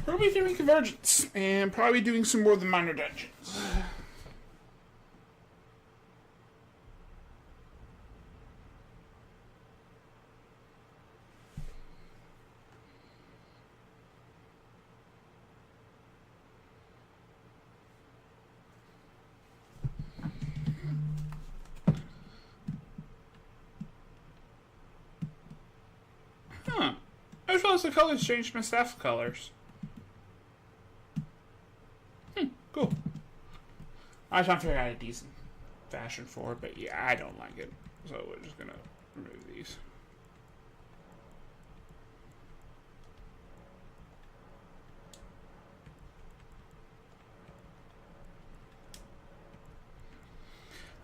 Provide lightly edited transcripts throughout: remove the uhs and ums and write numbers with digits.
We'll be doing Convergence, and probably doing some more of the minor dungeons. Huh. I just realized the colors changed my staff colors. Cool. I was trying to figure out a decent fashion for it, but yeah, I don't like it. So we're just gonna remove these.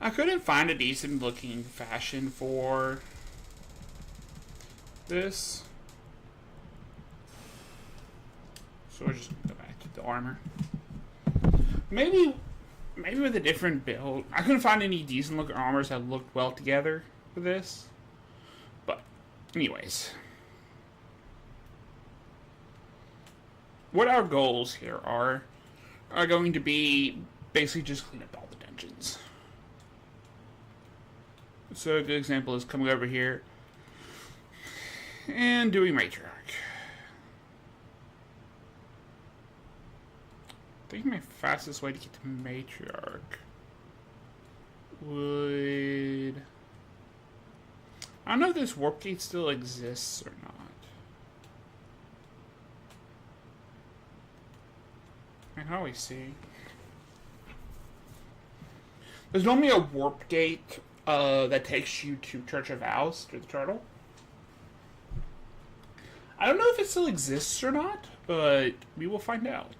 I couldn't find a decent looking fashion for this. So we're just gonna go back to the armor. Maybe with a different build. I couldn't find any decent looking armors that looked well together for this. But, anyways. What our goals here are going to be basically just clean up all the dungeons. So a good example is coming over here and doing Matriarch. I think my fastest way to get to Matriarch would... I don't know if this warp gate still exists or not. I can always see. There's normally a warp gate that takes you to Church of Vows, to the turtle. I don't know if it still exists or not, but we will find out.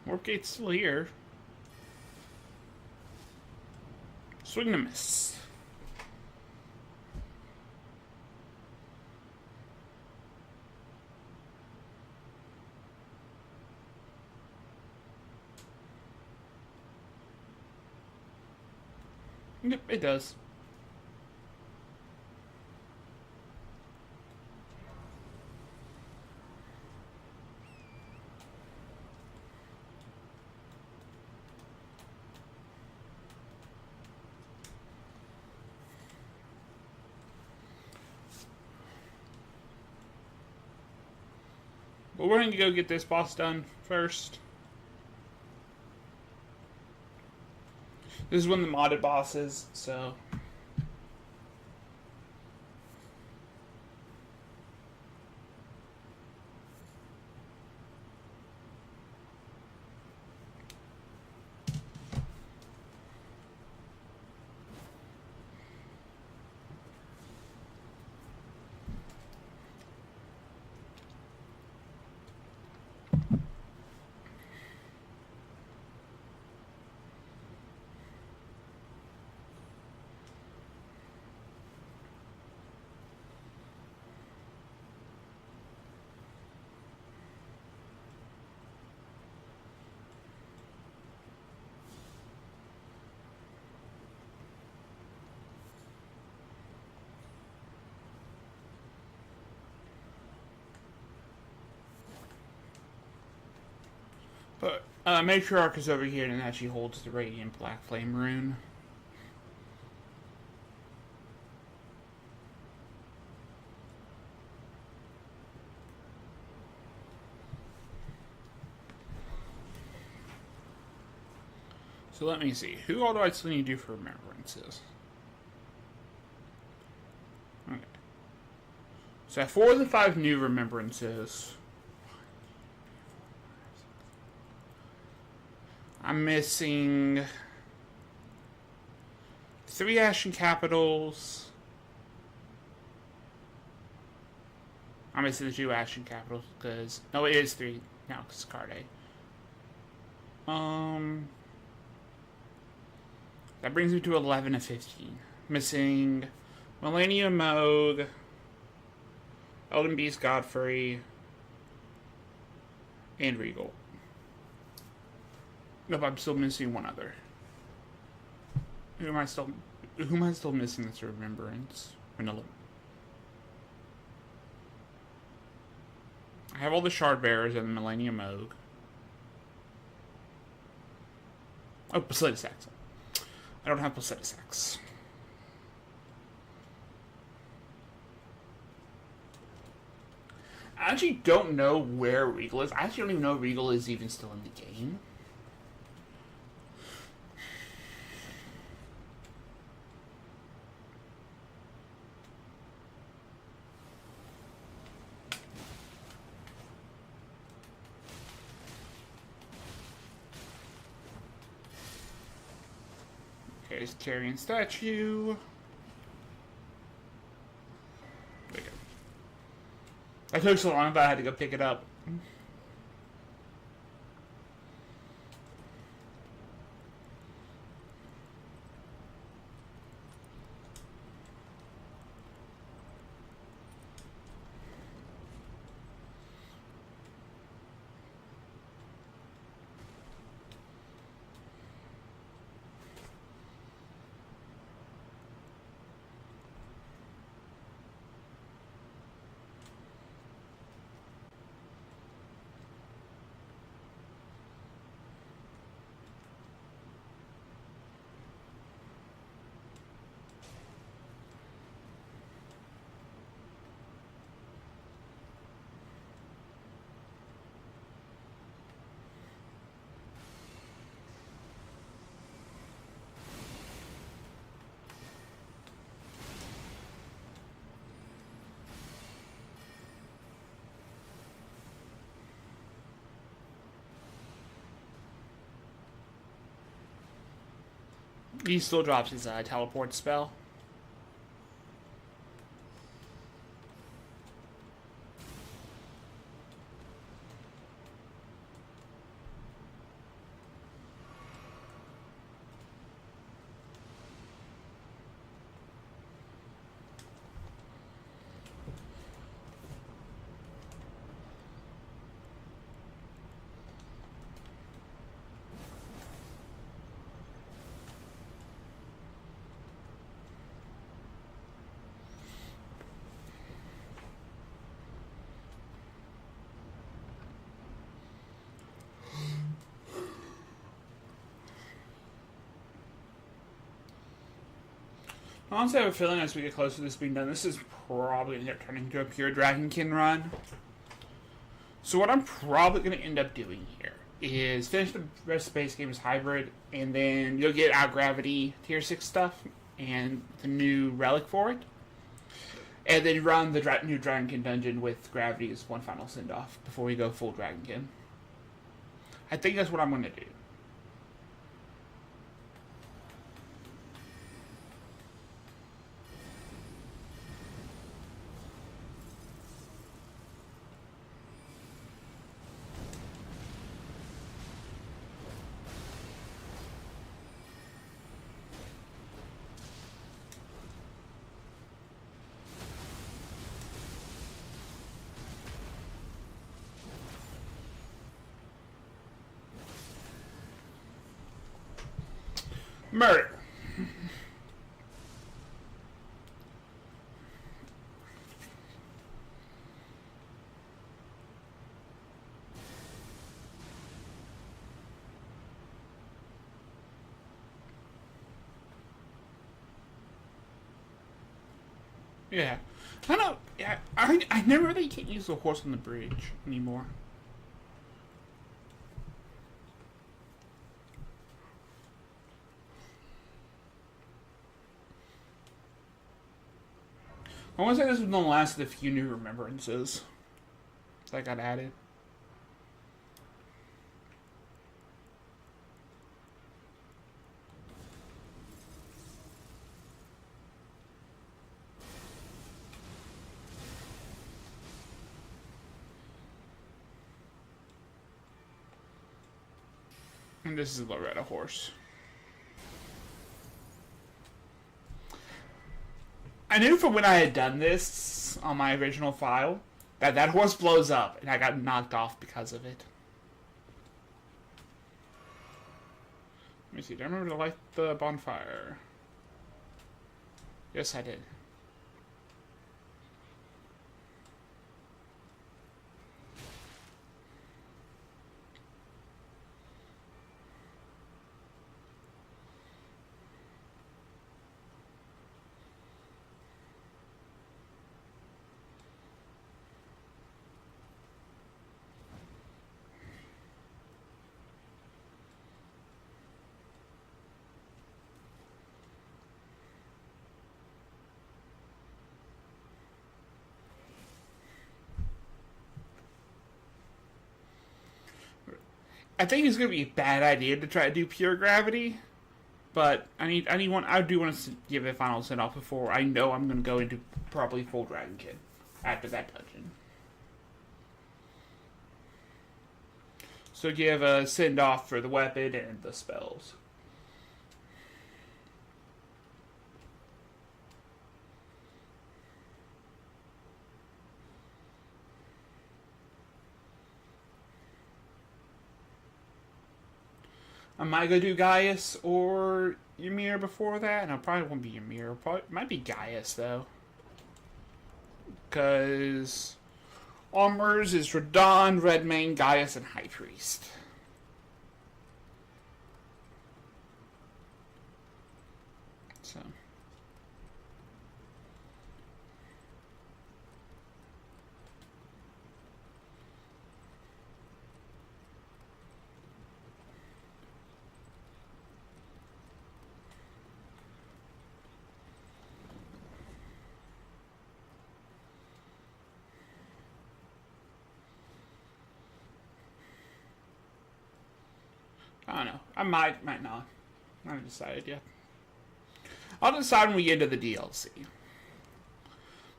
Warp gate's still here. Swing and a miss. Yep, it does. But we're going to go get this boss done first. This is one of the modded bosses, so... But Matriarch is over here and actually holds the Radiant Black Flame rune. So let me see. Who all do I still need to do for remembrances? Okay. So I have 4 of the 5 new remembrances. I'm missing 3 Ashen Capitals. I'm missing the 2 Ashen Capitals because... No, it is 3 now because it's card A. That brings me to 11 of 15. Missing Millennium Mode, Elden Beast, Godfrey, and Regal. Nope, I'm still missing one other. Who am I still missing that's Remembrance? Vanilla. I have all the Shard Bearers and the Millennium Oak. Oh, Basilica Sax. I don't have Basilica Sax. I actually don't know where Regal is. I actually don't even know if Regal is even still in the game. Okay, there's Carrion Statue. There you go. I took so long, but I had to go pick it up. He still drops his teleport spell. I honestly have a feeling as we get closer to this being done, this is probably going to end up turning into a pure Dragonkin run. So what I'm probably going to end up doing here is finish the rest of the base game as hybrid, and then you'll get Out Gravity tier 6 stuff and the new relic for it. And then run the new Dragonkin dungeon with Gravity as one final send-off before we go full Dragonkin. I think that's what I'm going to do. Murder. Yeah. I don't know. Yeah, I never really can't use the horse on the bridge anymore. I want to say this was the last of the few new remembrances that got added. And this is Loretta horse. I knew from when I had done this once on my original file. That horse blows up, and I got knocked off because of it. Let me see. Do I remember to light the bonfire? Yes, I did. I think it's gonna be a bad idea to try to do pure gravity, but I do want to give it a final send off before I know I'm gonna go into probably full Dragonkin after that dungeon. So give a send off for the weapon and the spells. I might go do Gaius or Ymir before that. No, probably won't be Ymir. Probably might be Gaius though, because armors is Radon, Redmane, Gaius, and High Priest. So. I don't know. I might not. I haven't decided yet. I'll decide when we get into the DLC.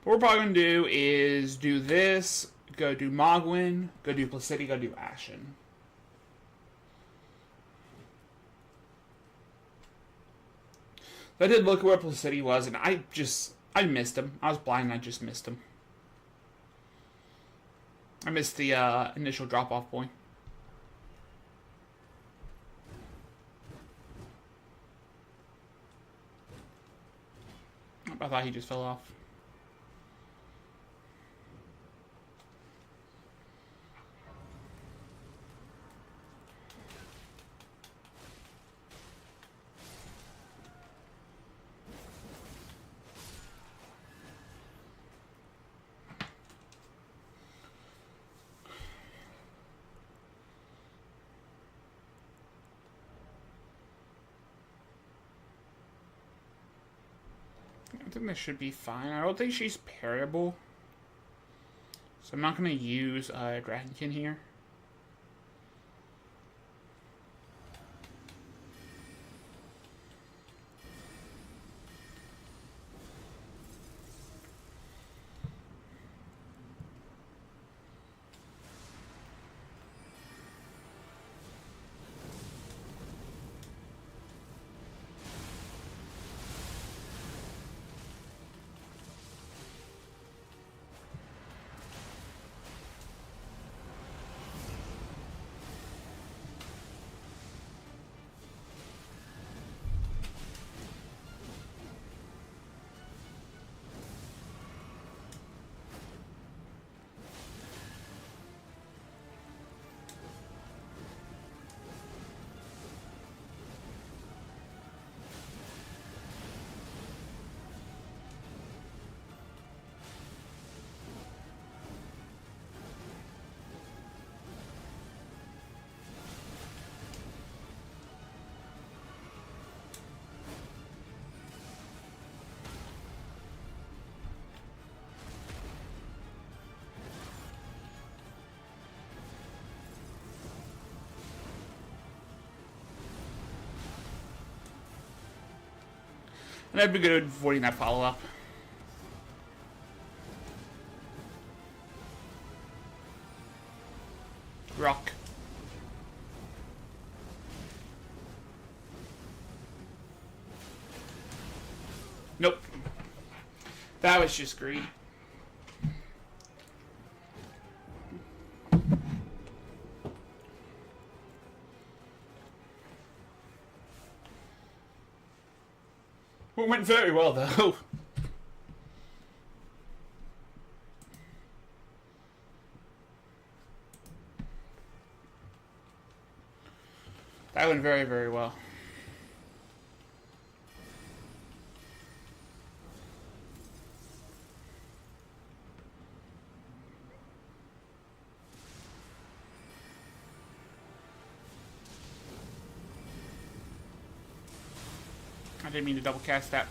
What we're probably going to do is do this, go do Mogwin, go do Placidia, go do Ashen. I did look at where Placidia was, and I missed him. I was blind and I just missed him. I missed the initial drop-off point. I thought he just fell off. I think this should be fine. I don't think she's parryable. So I'm not going to use Dragonkin here. And I'd be good at avoiding that follow-up. Rock. Nope. That was just greedy. went very well, though. That went very, very well. I didn't mean to double cast that.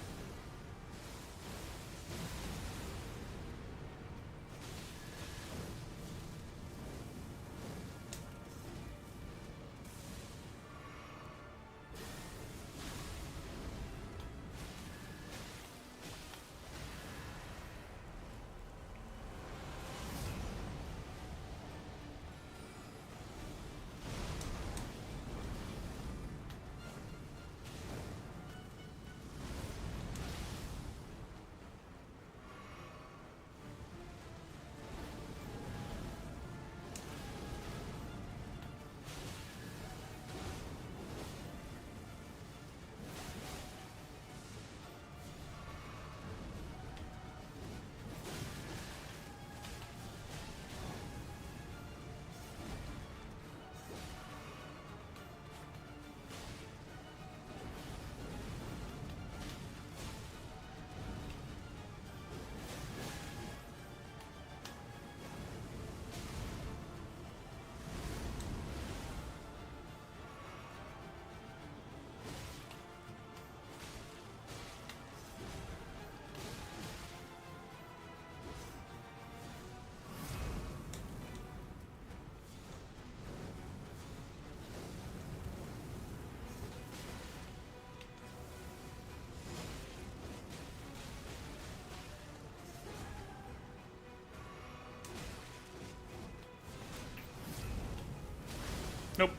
Nope.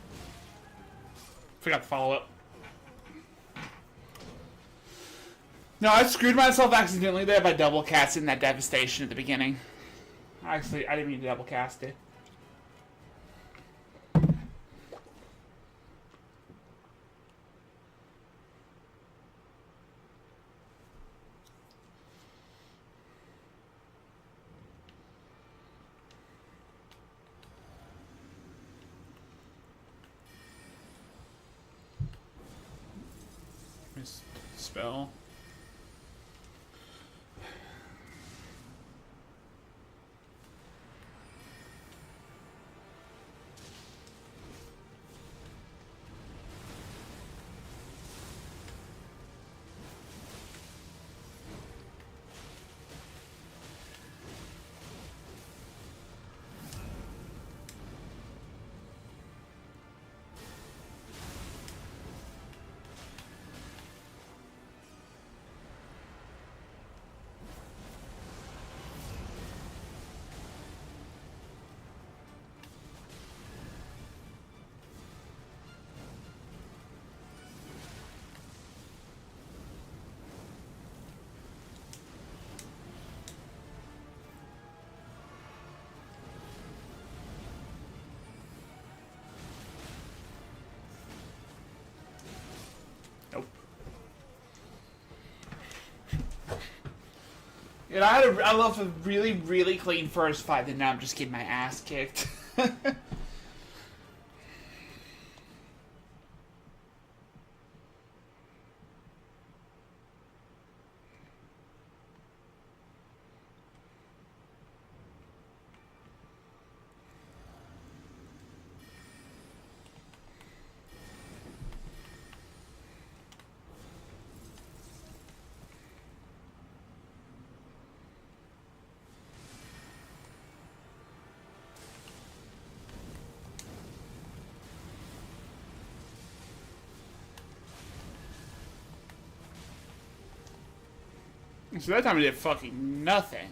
Forgot to follow up. No, I screwed myself accidentally there by double casting that devastation at the beginning. Actually, I didn't mean to double cast it. Missed spell. Nope. You know, I love a really, really clean first fight, and now I'm just getting my ass kicked. So that time I did fucking nothing.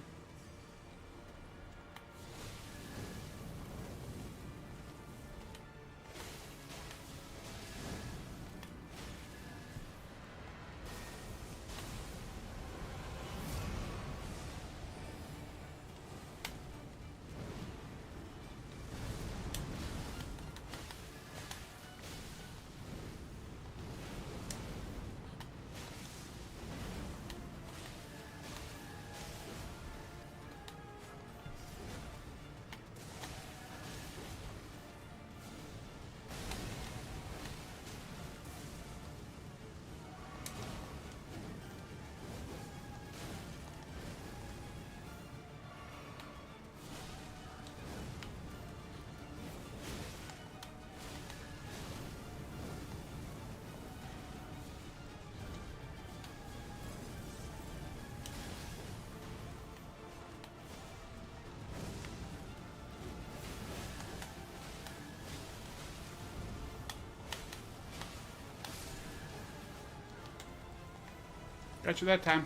Got you that time.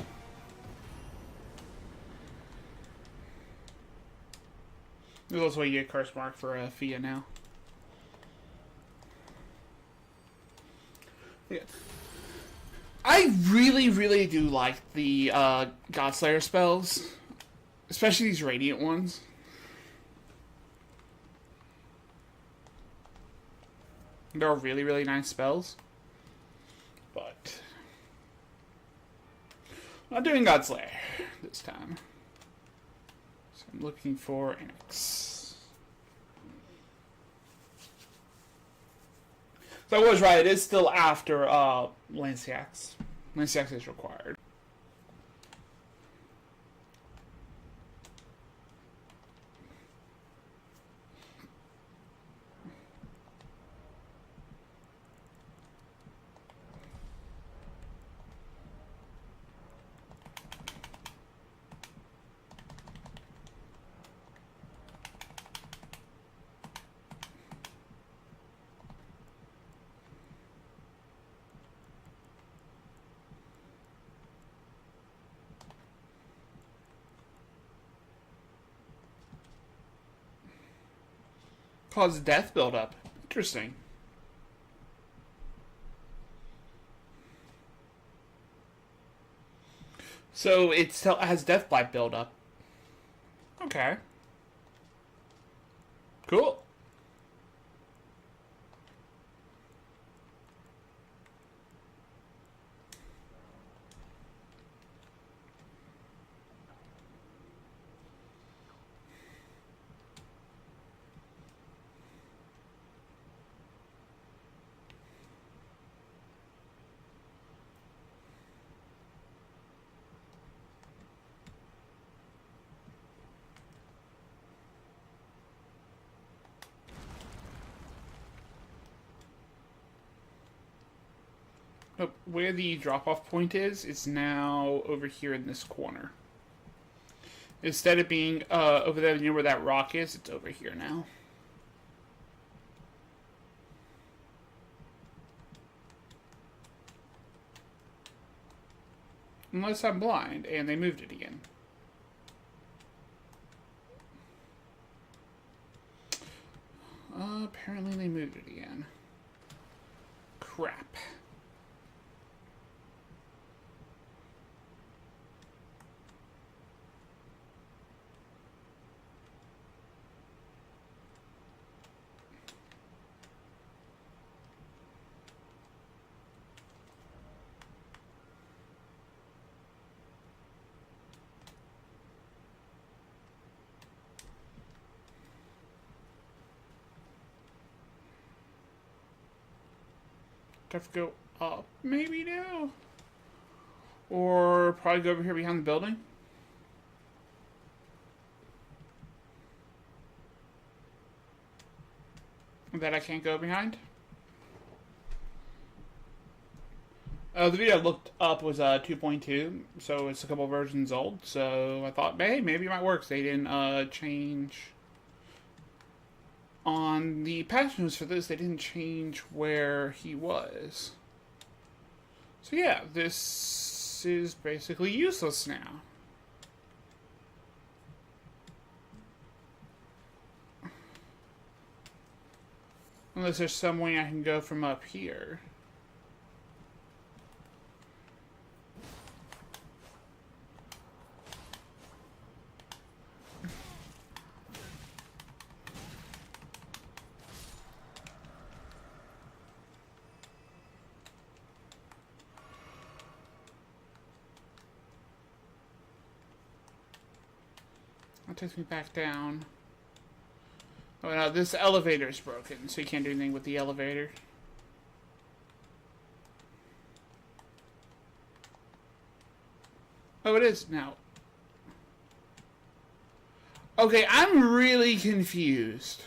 There's also a curse mark for Fia now. Yeah. I really, really do like the Godslayer spells. Especially these Radiant ones. They're really, really nice spells. But I'm not doing Godslayer this time. So I'm looking for an X. So I was right, it is still after Lanciax. Lanciax is required. Cause death buildup. Interesting. So it still has death blight buildup. Okay. Cool. Where the drop-off point is, it's now over here in this corner. Instead of being over there near where that rock is, it's over here now. Unless I'm blind, and they moved it again. Apparently they moved it again. Crap. Do I have to go up maybe now? Or probably go over here behind the building? That I can't go behind? The video I looked up was 2.2, so it's a couple versions old. So I thought, hey, maybe it might work. So they didn't change on the patch notes for this. They didn't change where he was. So yeah, this is basically useless now. Unless there's some way I can go from up here. That takes me back down. Oh no, this elevator is broken, so you can't do anything with the elevator. Oh, it is now. Okay, I'm really confused.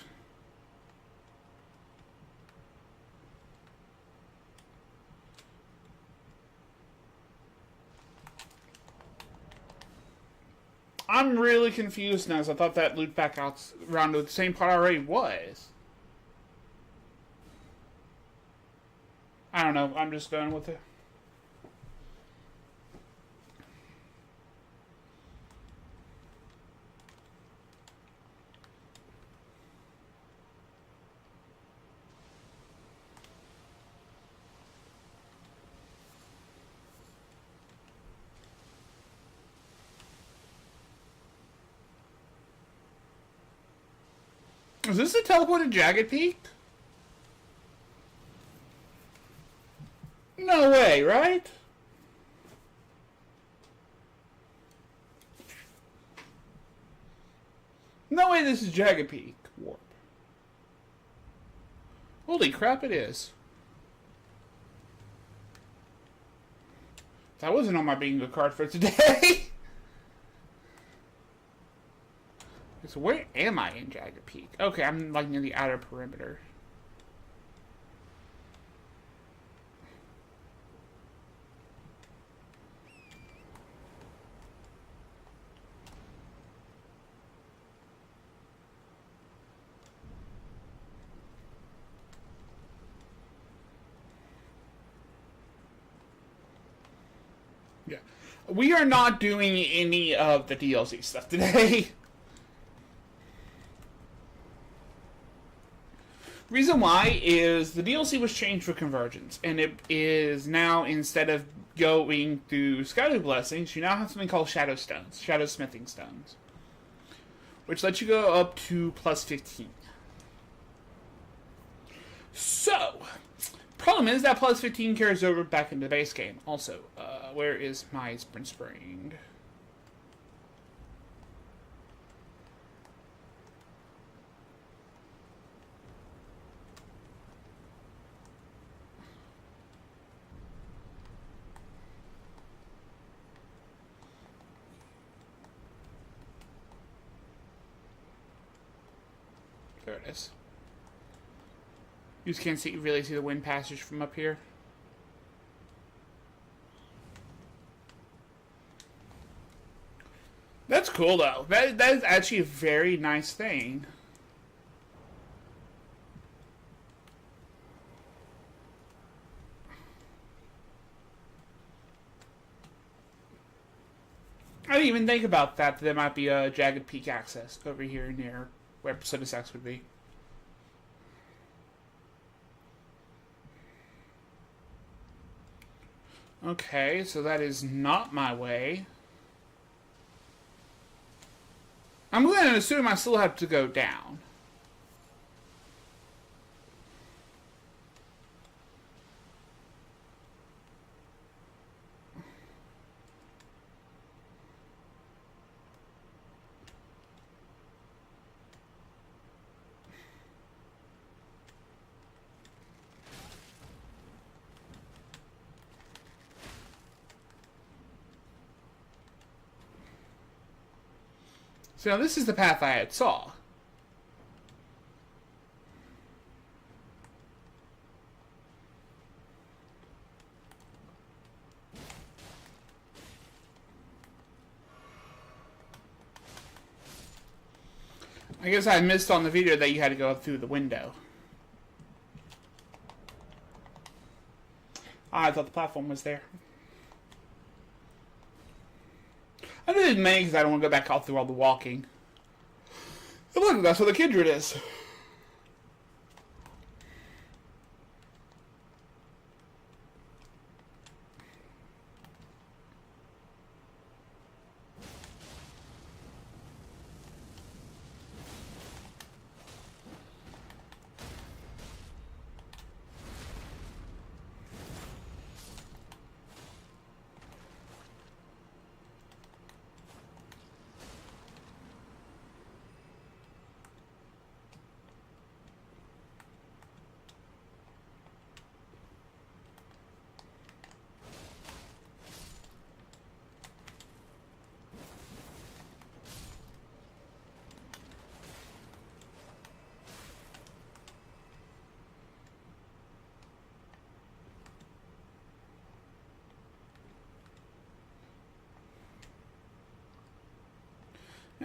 I'm really confused now, because I thought that loop back out around the same part I already was. I don't know, I'm just going with it. Was this a teleported Jagged Peak? No way, right? No way this is Jagged Peak Warp. Holy crap, it is. That wasn't on my bingo card for today. So where am I in Jagged Peak? Okay, I'm like near the outer perimeter. Yeah. We are not doing any of the DLC stuff today. Reason why is the DLC was changed for Convergence, and it is now, instead of going through Shadow Blessings, you now have something called Shadow Stones, Shadow Smithing Stones, which lets you go up to plus 15. So, problem is that plus 15 carries over back into the base game. Also, where is my Sprint Spring? There it is. You just can't really see the wind passage from up here. That's cool, though. That is actually a very nice thing. I didn't even think about that. There might be a Jagged Peak access over here near where Precipitous X would be. Okay, so that is not my way. I'm going to assume I still have to go down. So now this is the path I had saw. I guess I missed on the video that you had to go through the window. I thought the platform was there. I did it mainly because I don't want to go back out through all the walking. And look, that's where the Kindred is.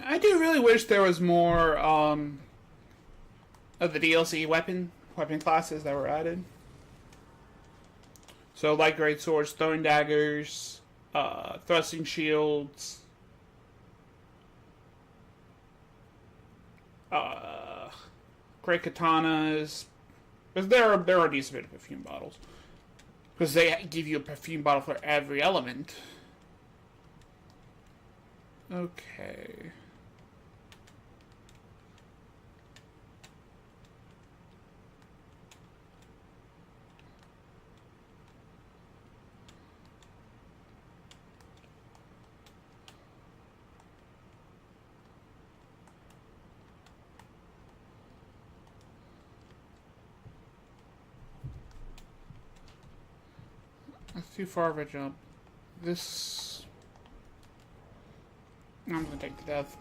I do really wish there was more of the DLC weapon classes that were added. So light great swords, throwing daggers, thrusting shields, great katanas. Because there are a decent bit of perfume bottles. Because they give you a perfume bottle for every element. Okay. Too far of a jump. This... I'm gonna take the death.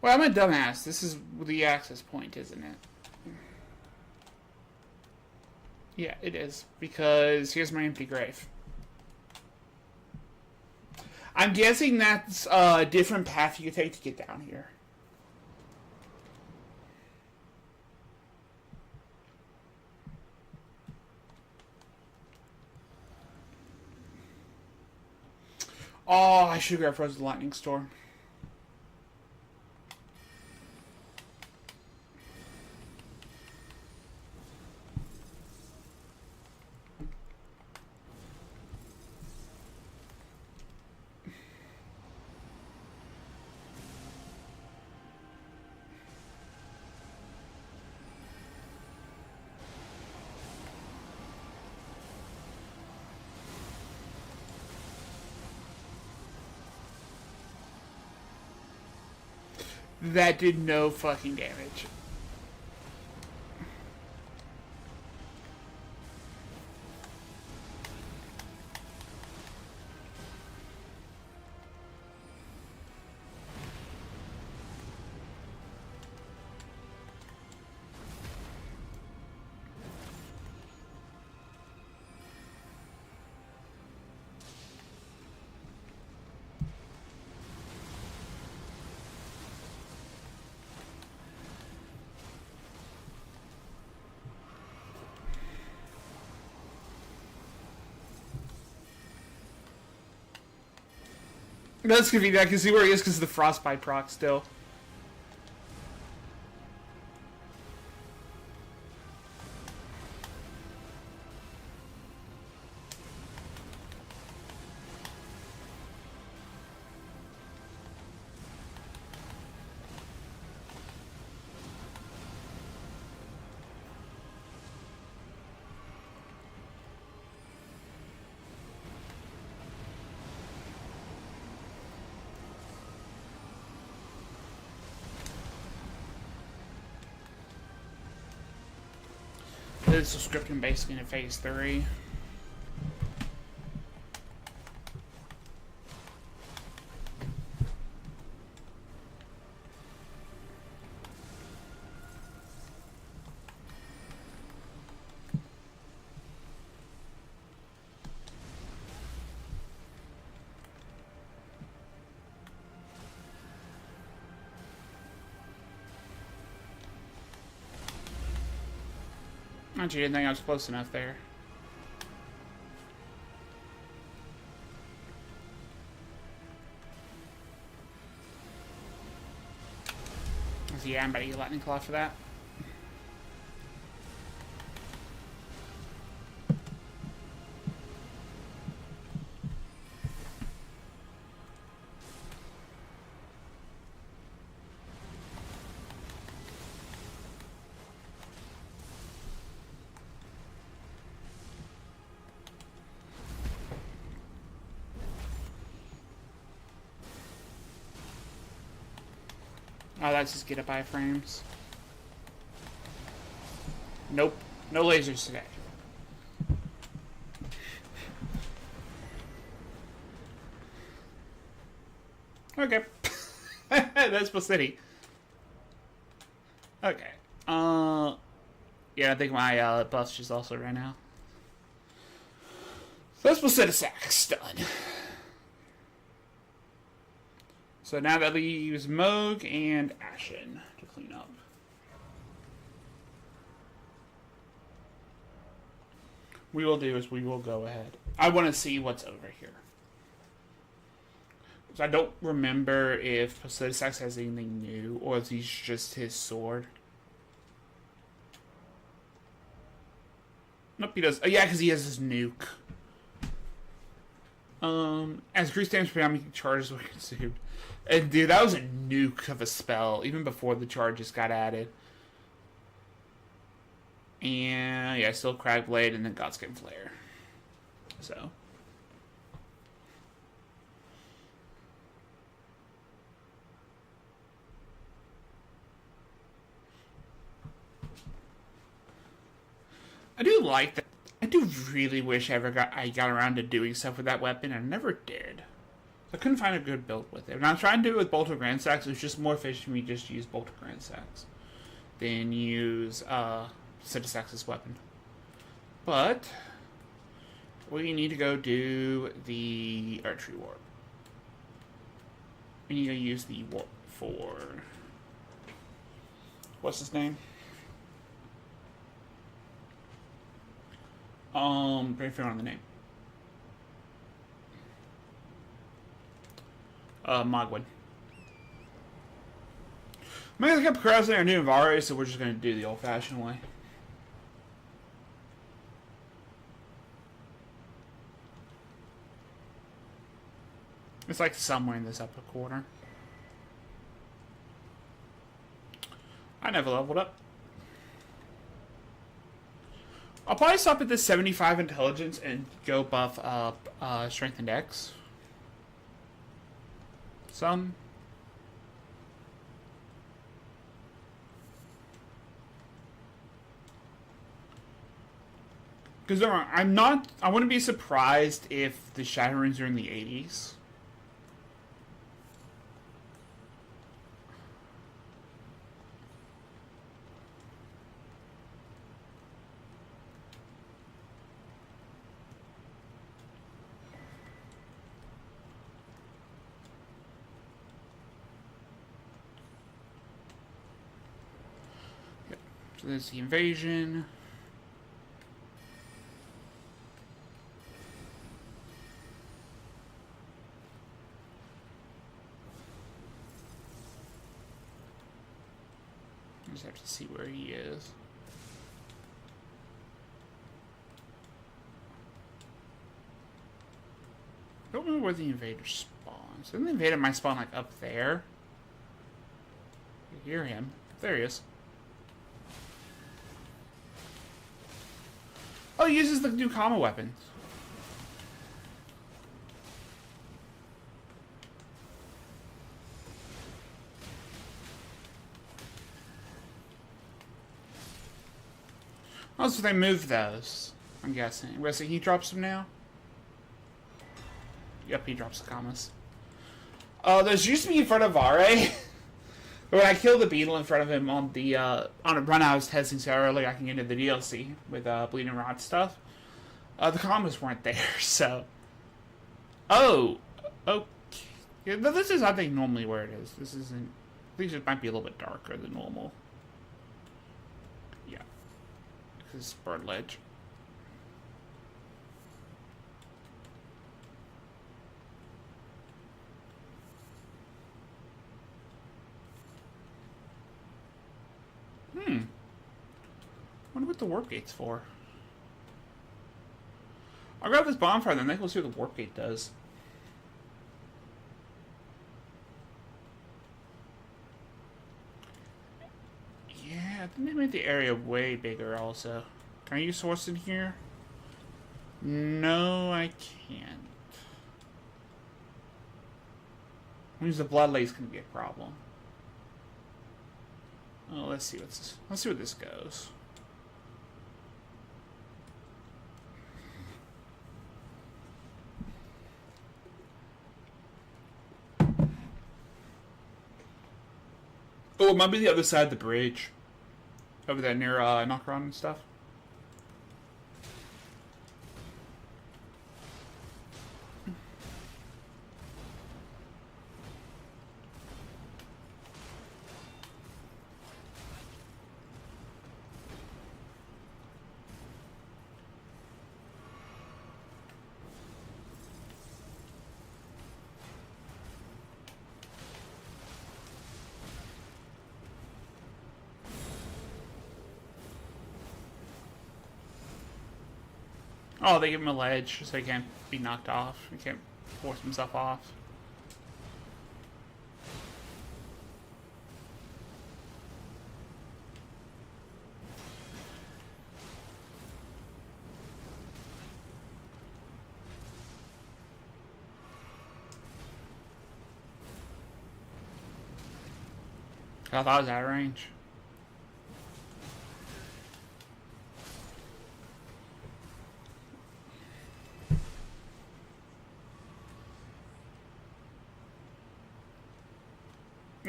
Well, I'm a dumbass. This is the access point, isn't it? Yeah, it is. Because here's my empty grave. I'm guessing that's a different path you could take to get down here. Oh, I should grab Frozen Lightning Storm. That did no fucking damage. That's gonna be. I can see where he is because of the frostbite proc still. This is scripting basically in phase 3. You didn't think I was close enough there. Yeah, I'm about to get Lightning Claw for that. Oh, that's just get up iframes. Nope. No lasers today. Okay. That's City. Okay. Yeah, I think my buff's just also right now. So that's City Sacks done. So now that leaves Moog and Ashen to clean up. We will do is we will go ahead. I want to see what's over here. So I don't remember if Positisax has anything new or if he's just his sword. Nope, he does. Oh, yeah, because he has his nuke. As grease damage predominantly charges were consumed. And dude, that was a nuke of a spell, even before the charges got added. And yeah, still Cragblade and then Godskin Flare. So I do like that. I do really wish I got around to doing stuff with that weapon, and I never did. I couldn't find a good build with it. When I was trying to do it with Bolt of Grand Stacks, it was just more efficient for me just to use Bolt of Grand Stacks than use Citisax's weapon. But we need to go do the archery warp. We need to use the warp for what's his name? Very fair on the name. Mogwin. I mean, I kept procrastinating on doing Vare, so we're just gonna do the old-fashioned way. It's like somewhere in this upper corner. I never leveled up. I'll probably stop at this 75 intelligence and go buff up strength and dex. Some. Because I wouldn't be surprised if the Shadow Runes are in the 80s. So there's the invasion. I just have to see where he is. I don't know where the invader spawns. Didn't the invader might spawn like up there? You hear him. There he is. Oh, he uses the new comma weapons. Oh, so they moved those. I'm guessing. Wait, so he drops them now? Yep, he drops the commas. Oh, those used to be in front of Vare. When I killed the beetle in front of him on the on a run I was testing so early I can get into the DLC with Bleeding Rod stuff. The commas weren't there, so. Oh, okay. Yeah, this is I think normally where it is. This isn't. I think it might be a little bit darker than normal. Yeah, this is Bird Ledge. Wonder what the warp gate's for. I'll grab this bonfire then, we'll see what the warp gate does. Yeah, I think they made the area way bigger also. Can I use source in here? No, I can't. Means the blood lake's gonna be a problem. Oh, let's see where this goes. Oh, it might be the other side of the bridge. Over there near Nokron and stuff. Oh, they give him a ledge so he can't be knocked off. He can't force himself off. I thought I was out of range.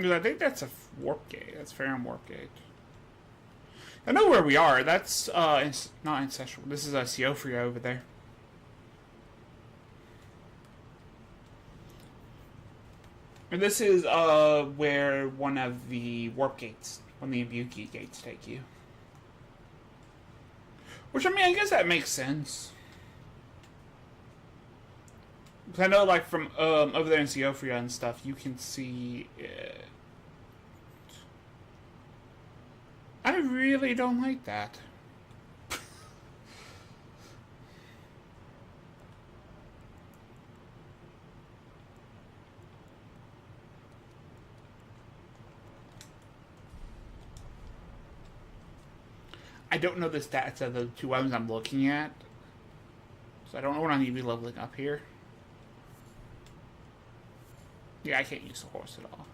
Because I think that's a warp gate. That's fair and warp gate. I know where we are. That's not ancestral. This is a Siofria over there. And this is where one of the warp gates, one of the Ibuki gates, take you. Which, I mean, I guess that makes sense. Because I know, like, from over there in Siofria and stuff, you can see it. I really don't like that. I don't know the stats of the two weapons I'm looking at. So I don't know what I need to be leveling up here. Yeah, I can't use the horse at all.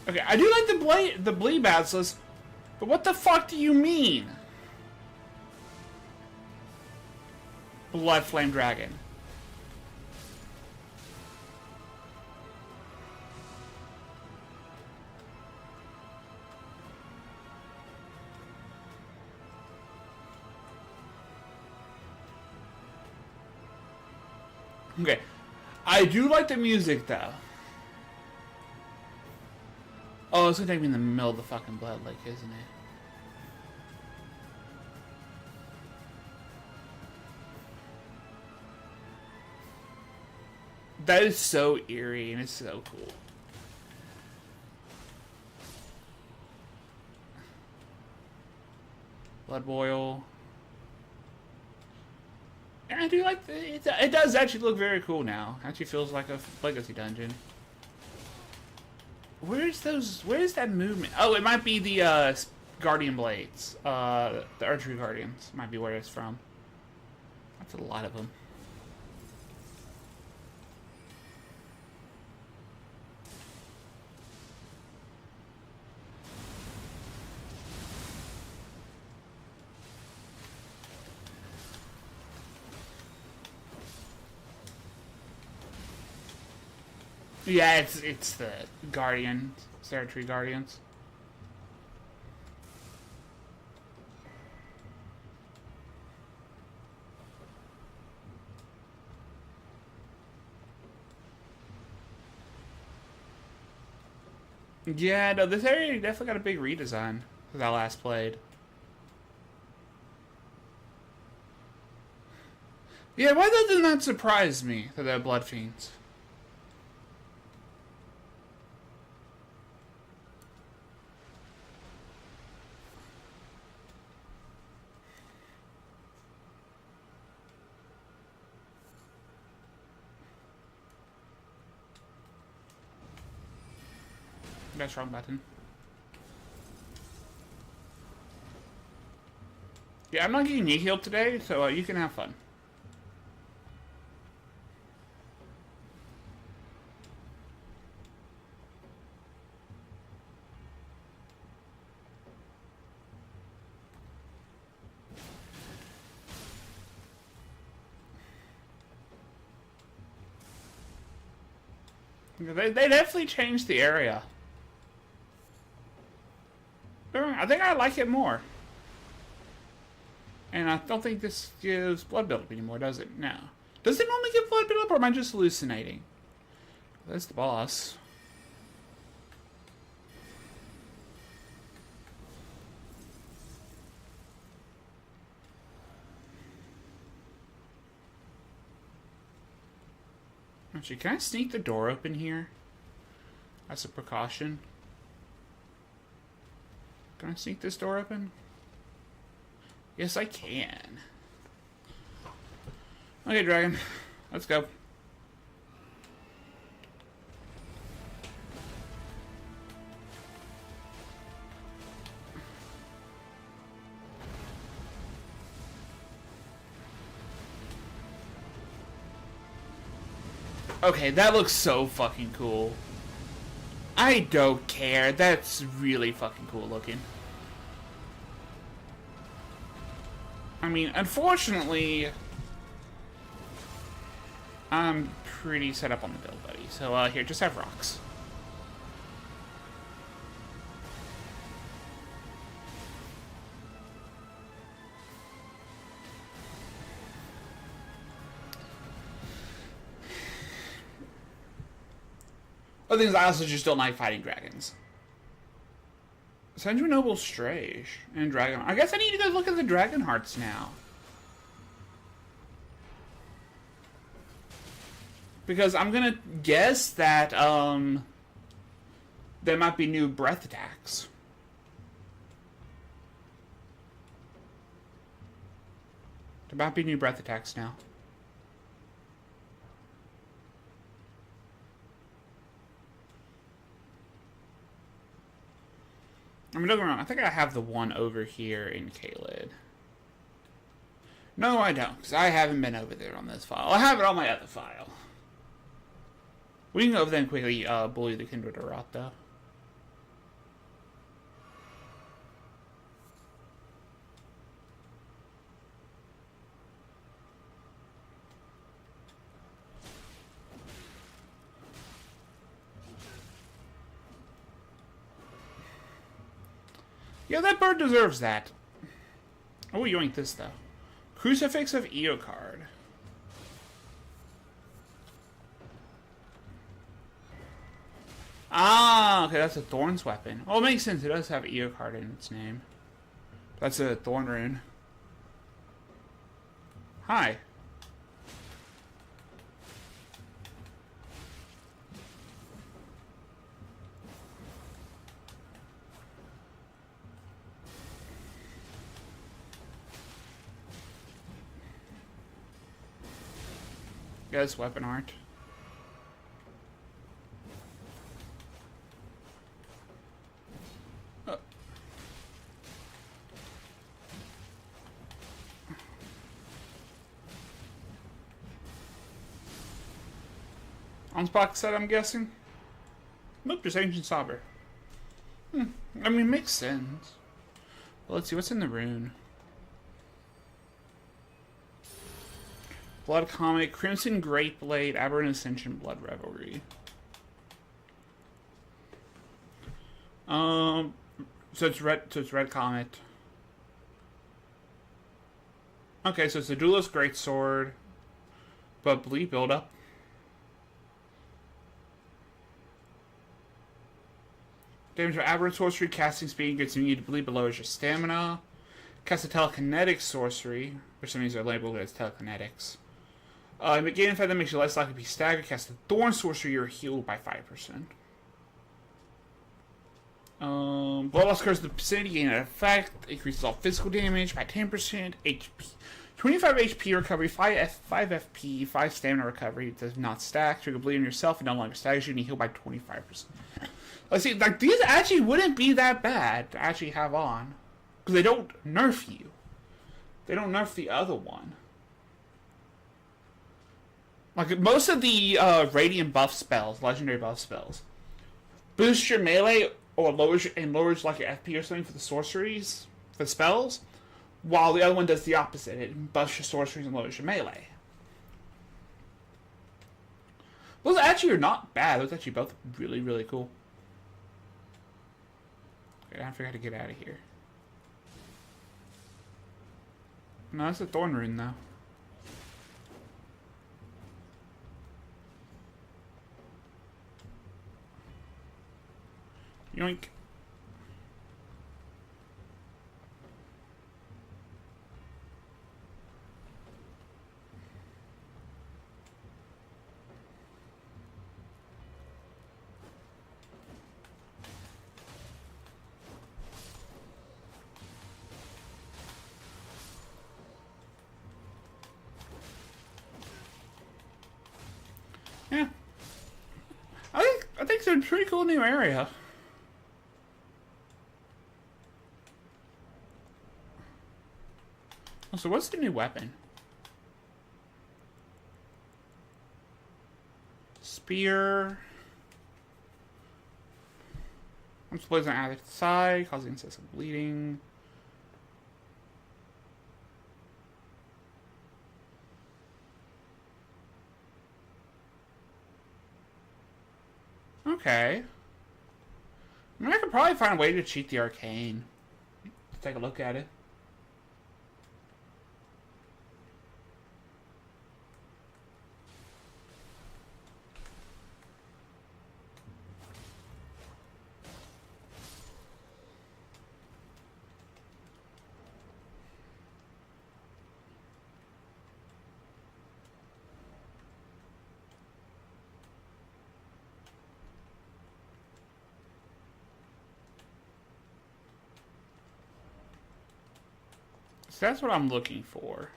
Okay, I do like the bleed basilisk, but what the fuck do you mean? Blood Flame Dragon. Okay, I do like the music though. Oh, it's gonna take me in the middle of the fucking Blood Lake, isn't it? That is so eerie and it's so cool. Blood Boil. And I do like it does actually look very cool now. Actually feels like a legacy dungeon. Where's that movement? Oh, it might be the Guardian Blades. The Archery Guardians might be where it's from. That's a lot of them. Yeah, it's the Guardian, Ceratry Guardians. Yeah, no, this area definitely got a big redesign since I last played. Yeah, why doesn't that surprise me that they're Blood Fiends? That's wrong button. Yeah, I'm not getting knee healed today, so you can have fun. They definitely changed the area. I think I like it more. And I don't think this gives blood buildup anymore, does it? No. Does it normally give blood buildup, or am I just hallucinating? That's the boss. Actually, can I sneak the door open here? As a precaution. Can I sneak this door open? Yes, I can. Okay, Dragon. Let's go. Okay, that looks so fucking cool. I don't care. That's really fucking cool looking. I mean, unfortunately, I'm pretty set up on the build, buddy. So, here, just have rocks. Other things, I also just don't like fighting dragons. Send you a noble Strage and dragon. I guess I need to go look at the dragon hearts now. Because I'm gonna guess that, there might be new breath attacks. There might be new breath attacks now. I mean, don't get me wrong, I think I have the one over here in Kaled. No, I don't, because I haven't been over there on this file. I have it on my other file. We can go over there and quickly bully the Kindred of Rot, though. Yeah, that bird deserves that. Oh, you ain't this, though. Crucifix of Eocard. Ah, okay, that's a Thorn's weapon. Oh, it makes sense. It does have Eocard in its name. That's a Thorn rune. Hi. Yes, weapon art. On spot set, I'm guessing. Nope, just ancient Saber. I mean, makes sense. Well, let's see what's in the rune. Blood Comet, Crimson Great Blade, Aberrant Ascension, Blood Revelry. So it's red. So it's Red Comet. Okay, so it's a Duelist Greatsword, but bleed buildup. Damage for Aberrant Sorcery, casting speed gets you to bleed below as your stamina. Cast a Telekinetic Sorcery, which means they're labeled as telekinetics. Gain effect that makes you less likely to be staggered. Cast a Thorn Sorcery, you're healed by 5%. Bloodlust Curse, the vicinity gain an effect. Increases all physical damage by 10%. HP. 25 HP recovery, 5 FP, 5 stamina recovery. It does not stack. Trigger bleed on yourself and no longer staggers you and you heal by 25%. Let's see, like, these actually wouldn't be that bad to actually have on. Because they don't nerf you. They don't nerf the other one. Like, most of the radiant buff spells, legendary buff spells, boost your melee or lowers like your FP or something for the sorceries, for the spells, while the other one does the opposite. It buffs your sorceries and lowers your melee. Those actually are not bad. Those are actually both really, really cool. Okay, I forgot to get out of here. No, that's a Thorn rune, though. Yoink. Yeah. I think it's a pretty cool new area. So what's the new weapon? spear. Once poison out of the side, causing excessive bleeding. Okay. I mean, I could probably find a way to cheat the arcane. Let's take a look at it. So that's what I'm looking for.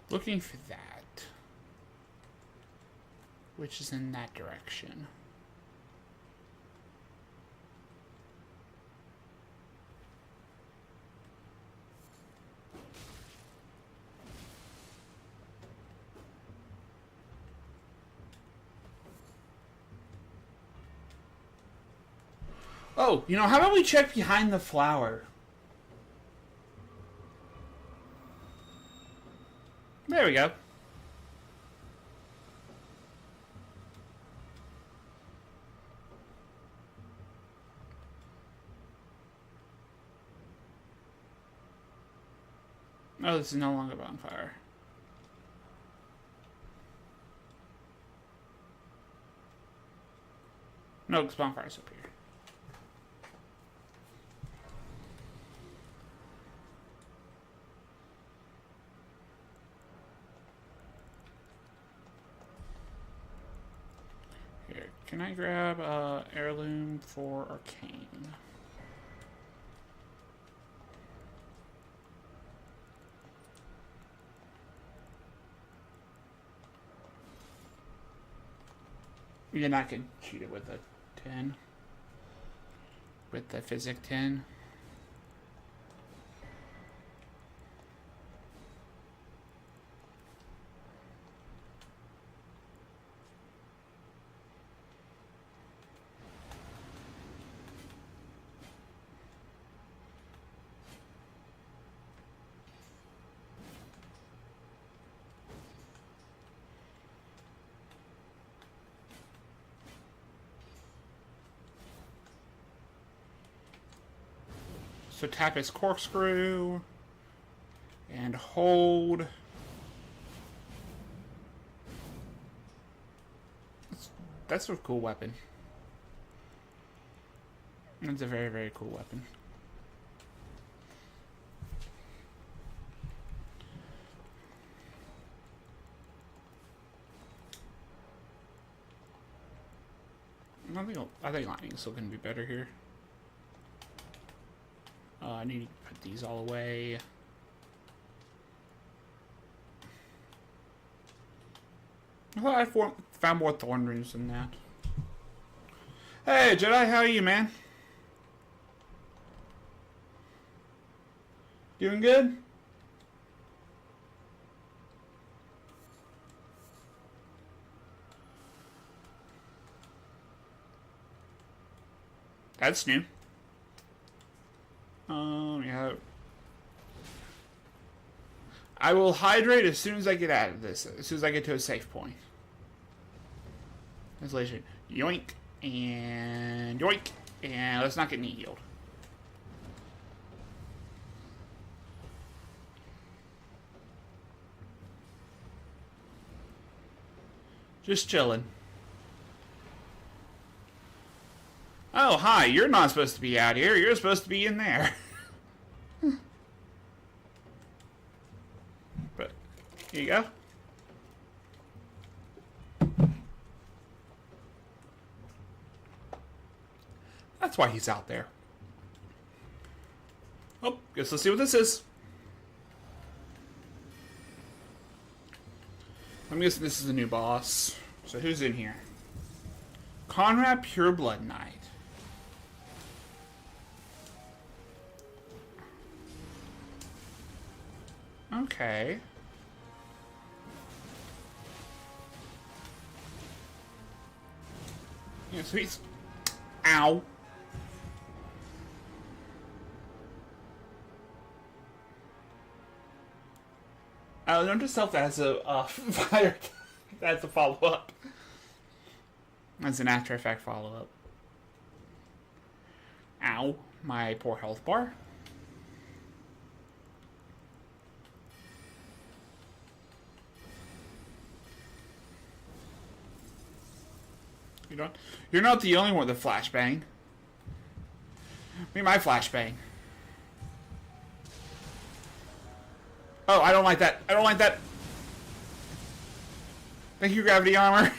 Looking for that. Which is in that direction. Oh, you know, how about we check behind the flower? There we go. Oh, this is no longer a bonfire. No, because bonfire's up here. Here, can I grab heirloom for arcane? You're not gonna cheat it with a 10. With the physic 10. So tap his corkscrew and hold. That's a cool weapon. That's a very, very cool weapon. I think lightning's still gonna be better here. I need to put these all away. I thought I found more thorn runes than that. Hey, Jedi, how are you, man? Doing good? That's new. Yeah. I will hydrate as soon as I get out of this. As soon as I get to a safe point. Translation. Yoink. And yoink. And let's not get knee healed. Just chilling. Oh, hi. You're not supposed to be out here. You're supposed to be in there. But, here you go. That's why he's out there. Oh, guess let's see what this is. I'm guessing this is a new boss. So who's in here? Conrad Pureblood Knight. Okay. Yeah, so he's... Ow. Note to self that has a fire... That's a follow-up. That's an After Effect follow-up. Ow. My poor health bar. You're not the only one with a flashbang. Me, my flashbang. Oh, I don't like that. I don't like that. Thank you, gravity armor.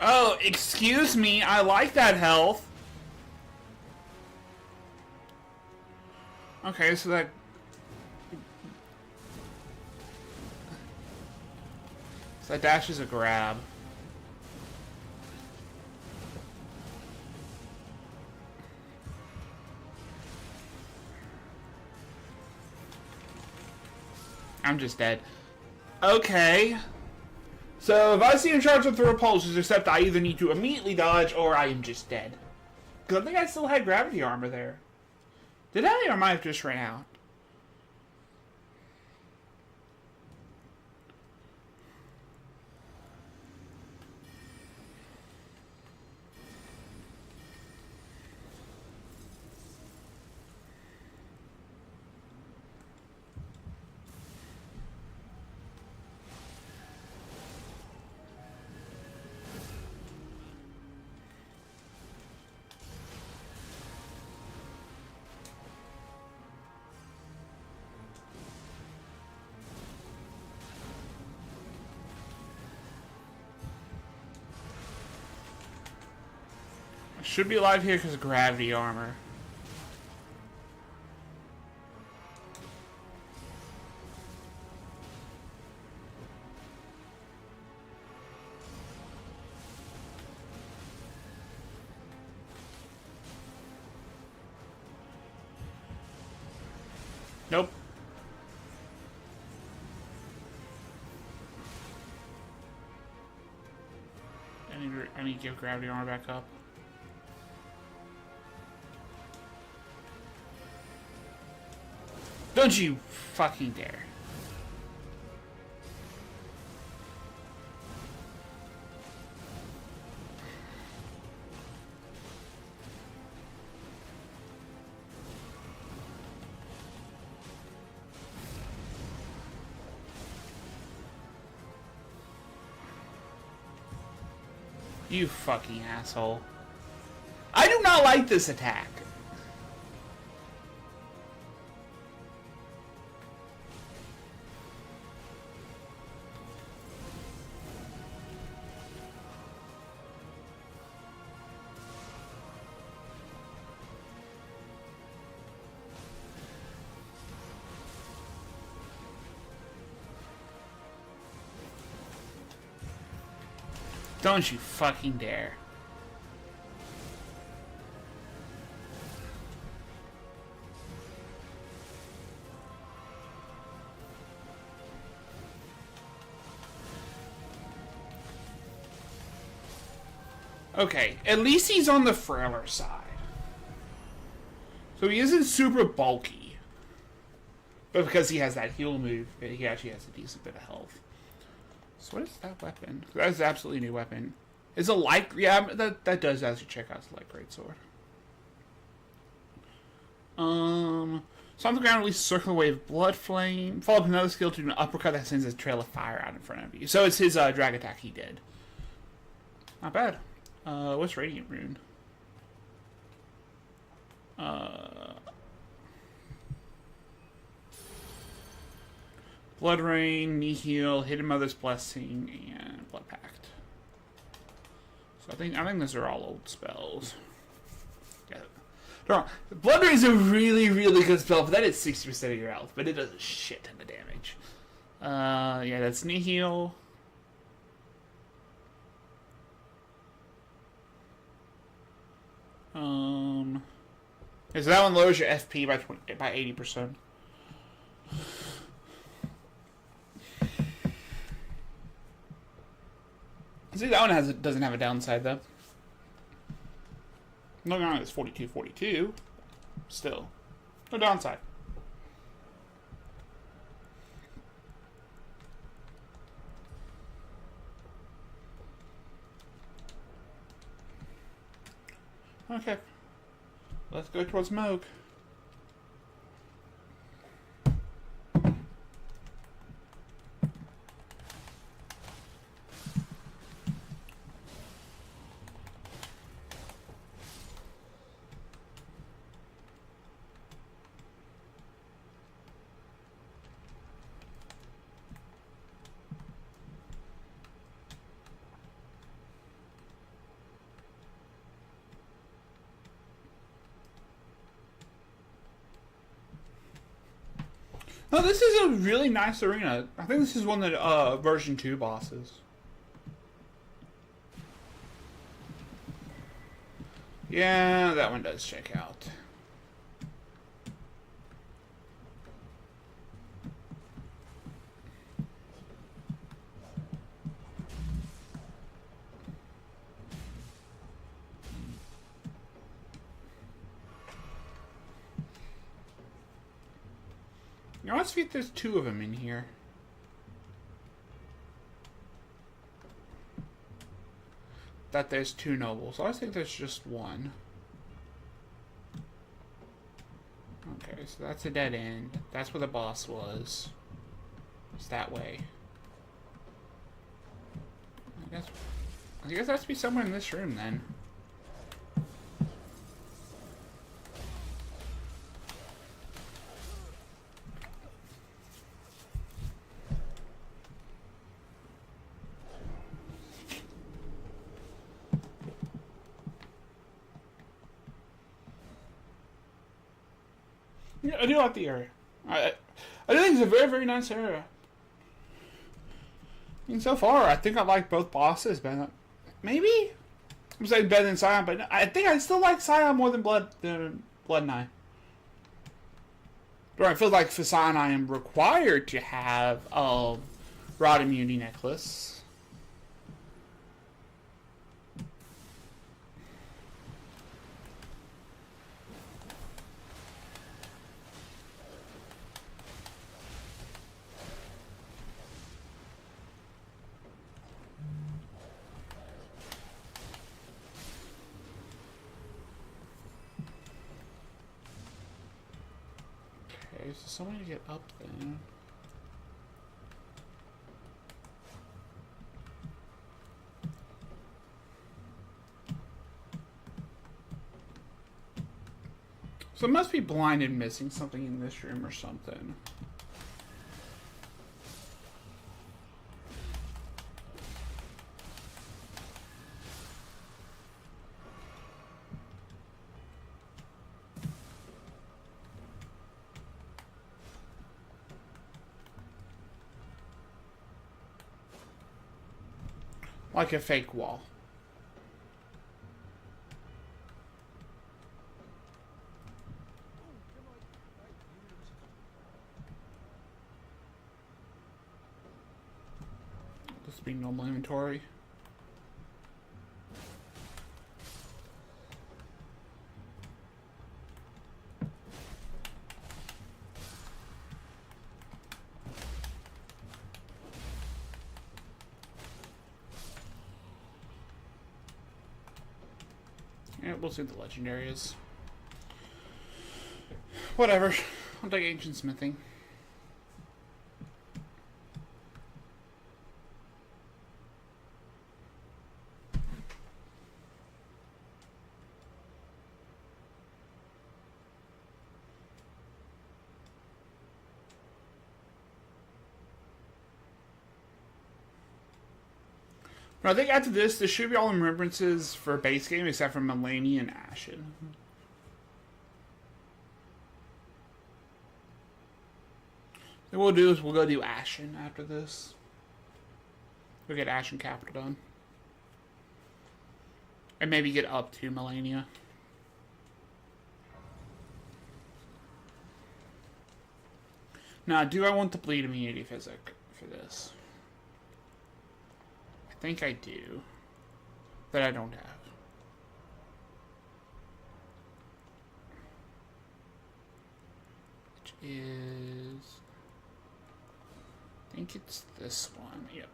Oh, excuse me. I like that health. Okay, so that... So that dash is a grab. I'm just dead. Okay. So if I see him charge up the repulsors, except I either need to immediately dodge or I am just dead. Because I think I still had gravity armor there. Did I, or might have just ran out? Should be alive here because of gravity armor. Nope. I need to give gravity armor back up. Don't you fucking dare. You fucking asshole. I do not like this attack. Don't you fucking dare. Okay, at least he's on the frailer side. So he isn't super bulky. But because he has that heal move, he actually has a decent bit of health. So what is that weapon? That is absolutely a new weapon. Is a light... Yeah, that does actually check out the light greatsword. So on the ground, release a circular wave blood flame. Follow up another skill to do an uppercut that sends a trail of fire out in front of you. So it's his drag attack he did. Not bad. What's Radiant Rune? Blood Rain, Knee Heal, Hidden Mother's Blessing, and Blood Pact. So I think those are all old spells. Yeah. No, Blood Rain is a really, really good spell, but that is 60% of your health, but it does a shit ton of damage. Yeah, that's Nihil. So that one lowers your FP by 80%. See, that one doesn't have a downside though. No, it's 42. Still, no downside. Okay, let's go towards Moog. Oh, this is a really nice arena. I think this is one of the version 2 bosses. Yeah, that one does check out. Now let's see if there's 2 of them in here. That there's 2 nobles. I think there's just 1. Okay, so that's a dead end. That's where the boss was. It's that way. I guess that has to be somewhere in this room then. Yeah, I do like the area. I do think it's a very, very nice area. I mean, so far, I think I like both bosses better. Maybe? I'm saying better than Scion, but I think I still like Scion more than Blood and Eye. But I feel like for Scion, I am required to have a Rod Immunity Necklace. Okay, so somebody to get up there. So it must be blind and missing something in this room or something. Like a fake wall. This be normal inventory. Yeah, we'll see the legendaries. Whatever. I'll take ancient smithing. I think after this, there should be all remembrances for base game except for Melania and Ashen. What we'll do is we'll go do Ashen after this. We'll get Ashen Capital done. And maybe get up to Melania. Now, do I want the bleed immunity physic for this? I think I do. That I don't have. Which is... I think it's this one. Yep.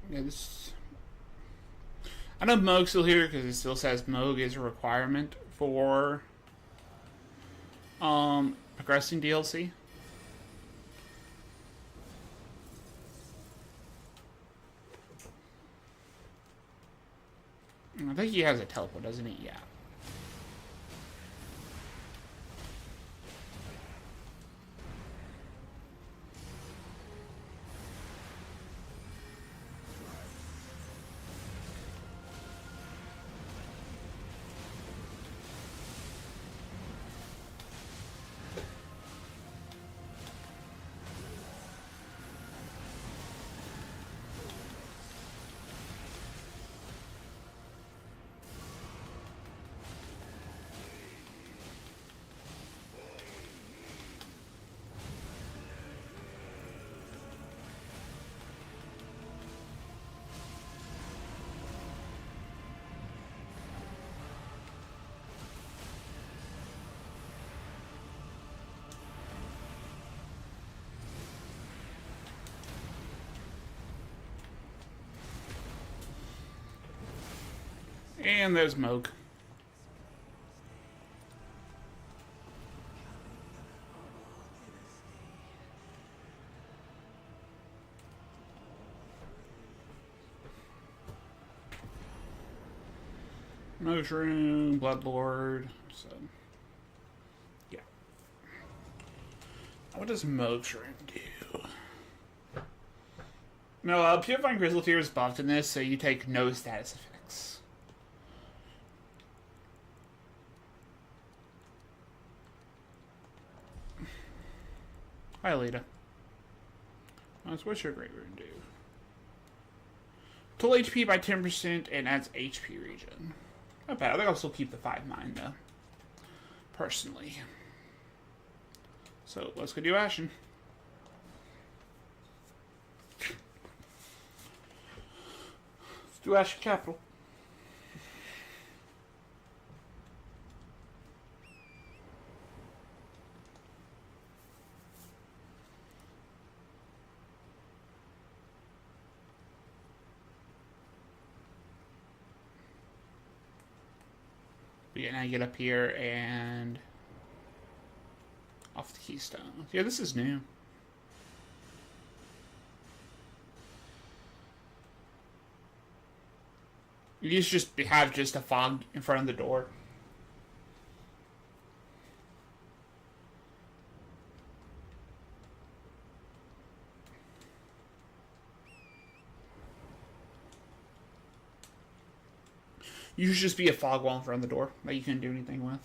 Yeah, this... I know Moog's still here because it still says Moog is a requirement for progressing DLC. I think he has a teleport, doesn't he? Yeah. And there's Moog. Mushroom, Bloodlord. So, yeah. What does Mushroom do? No, Purifying Grizzle Tear is buffed in this, so you take no status effects. Hi, Alita. What's your Great Rune do? Total HP by 10% and adds HP regen. Not bad. I think I'll still keep the 5/9 though. Personally. So let's go do Ashen. Let's do Ashen Capital. Yeah, now you get up here and off the keystone. Yeah, this is new. You used to just have just a fog in front of the door. You should just be a fog wall in front of the door that you couldn't do anything with.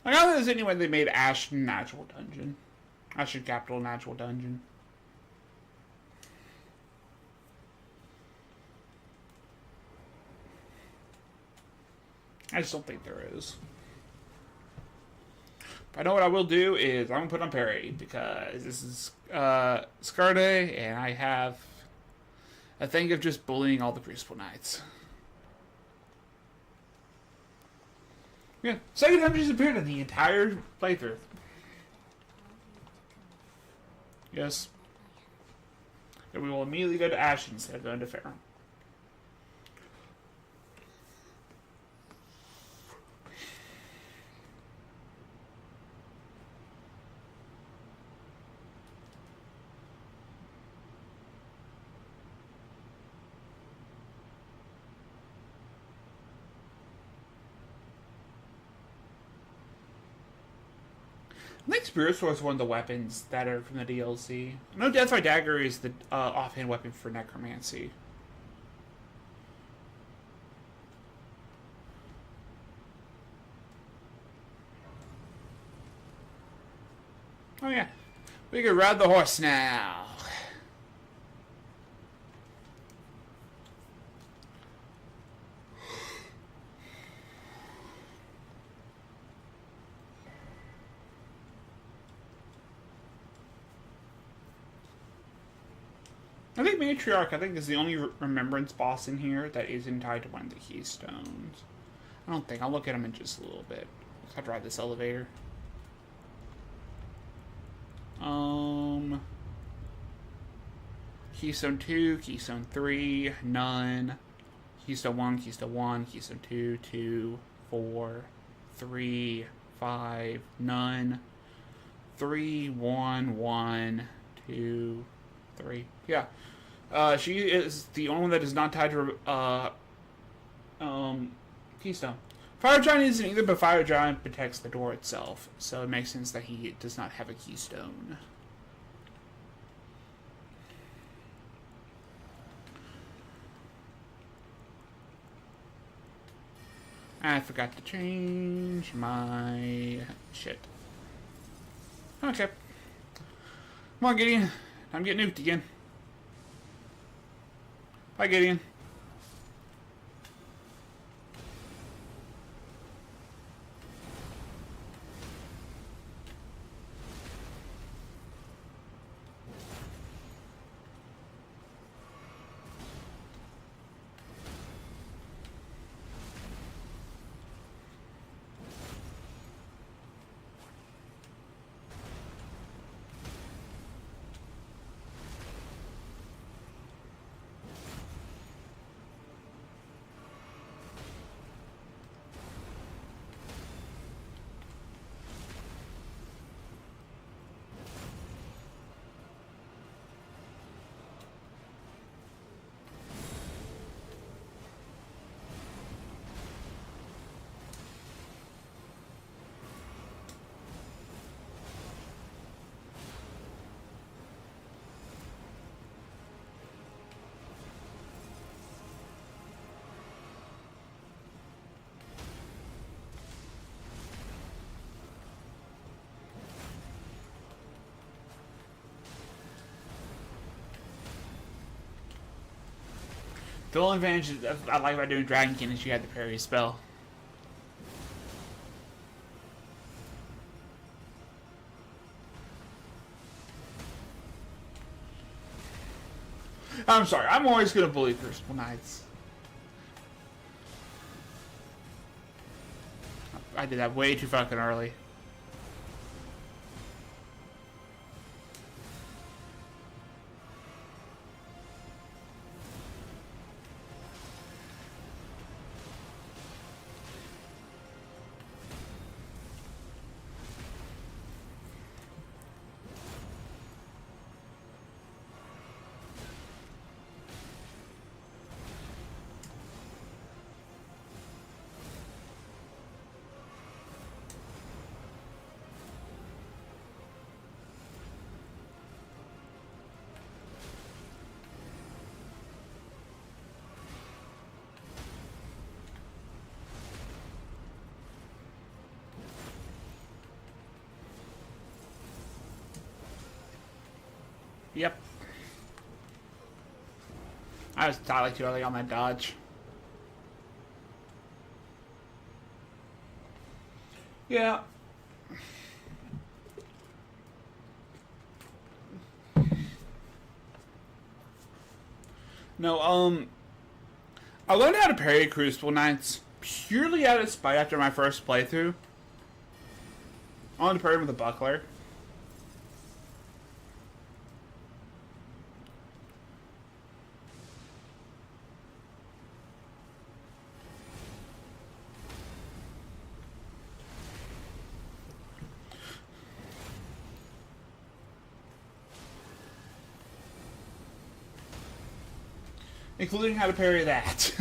I don't think there's any way they made Ashen Natural Dungeon. Ashen Capital Natural Dungeon. I just don't think there is. But I know what I will do is I'm going to put on parry because this is Scar Day and I have a thing of just bullying all the Crucible Knights. Yeah, second time she's appeared in the entire playthrough. Yes. And we will immediately go to Ash instead of going to Pharaoh. I think Spirit Sword is one of the weapons that are from the DLC. I know Death by Dagger is the offhand weapon for Necromancy. Oh yeah, we can ride the horse now. I think Matriarch, is the only Remembrance boss in here that isn't tied to one of the Keystones. I don't think. I'll look at them in just a little bit. I have to ride this elevator. Keystone 2, Keystone 3, none. Keystone 1, Keystone 1, Keystone 2, 2, 4, 3, 5, none. 3, 1, 1, 2, 3. Yeah. She is the only one that is not tied to Keystone. Fire Giant isn't either, but Fire Giant protects the door itself, so it makes sense that he does not have a Keystone. I forgot to change my shit. Okay. Come on, Gideon. I'm getting nuked again. Bye, Gideon. The only advantage I like about doing Dragonkin is you had the parry spell. I'm sorry, I'm always going to bully Crucible Knights. I did that way too fucking early. Yep. I was entirely too early on that dodge. Yeah. No, I learned how to parry Crucible Knights purely out of spite after my first playthrough, I wanted to pair him with a buckler. Including how to parry that.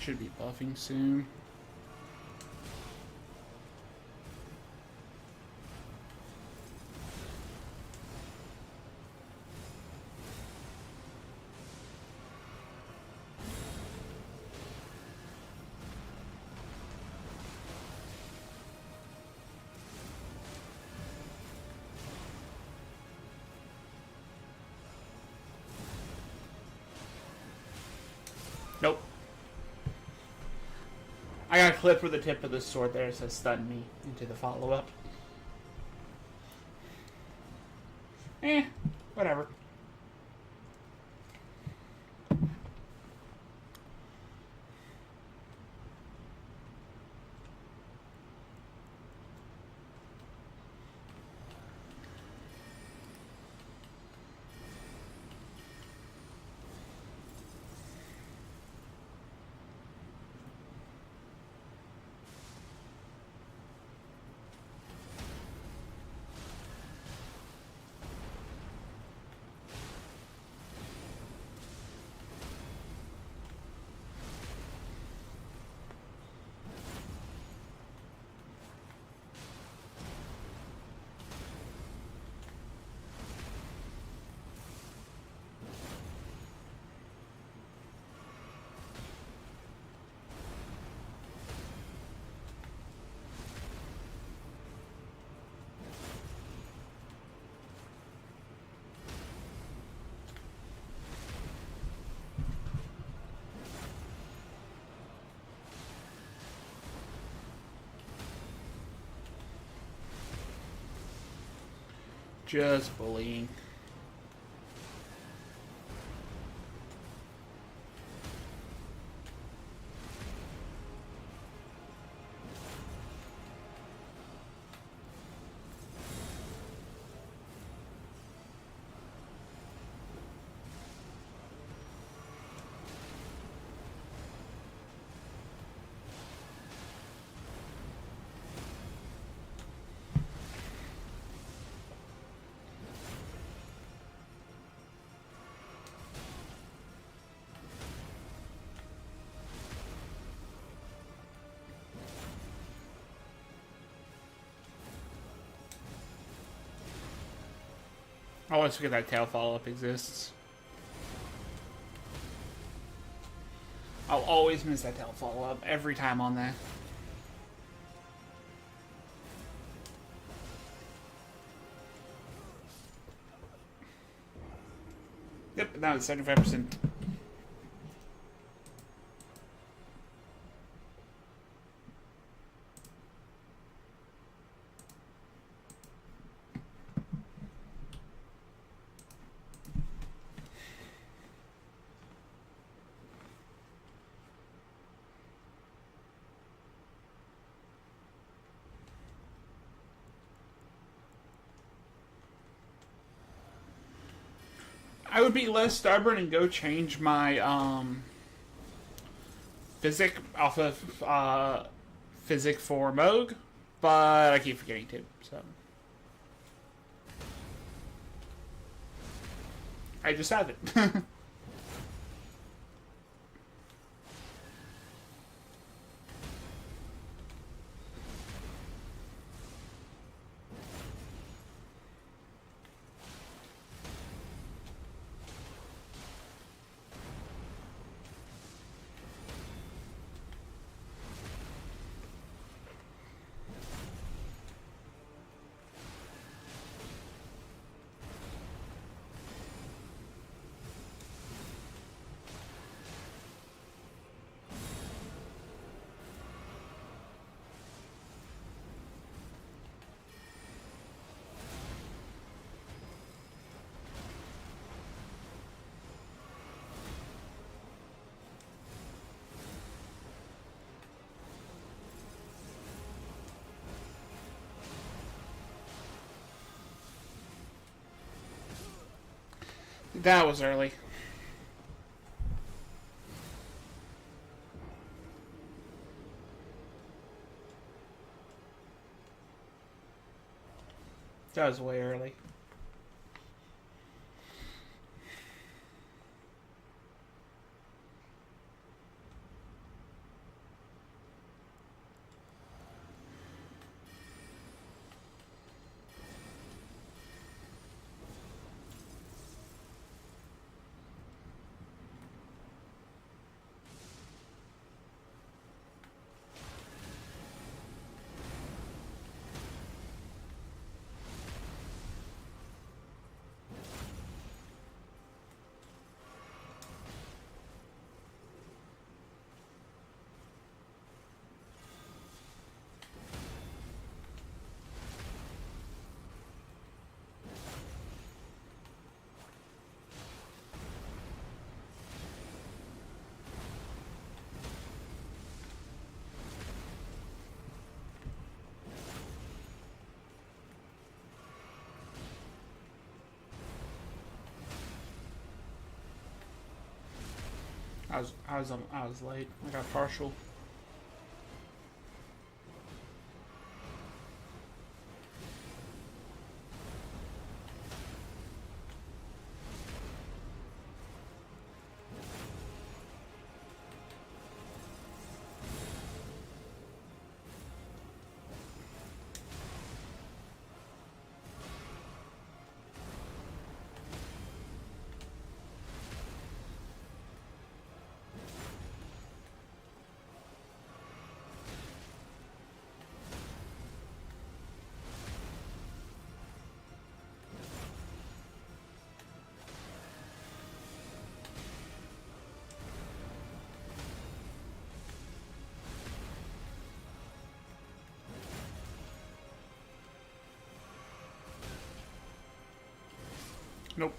Should be buffing soon. Nope. I got clipped with the tip of the sword there, so it stunned me into the follow-up. Whatever. Just bullying. I always forget that tail follow-up exists. I'll always miss that tail follow-up every time on that. Yep, now it's 75%. I would be less stubborn and go change my physic off of physic for Moog, but I keep forgetting to. So I just have it. That was early. That was way early. I was late. I got partial. Nope.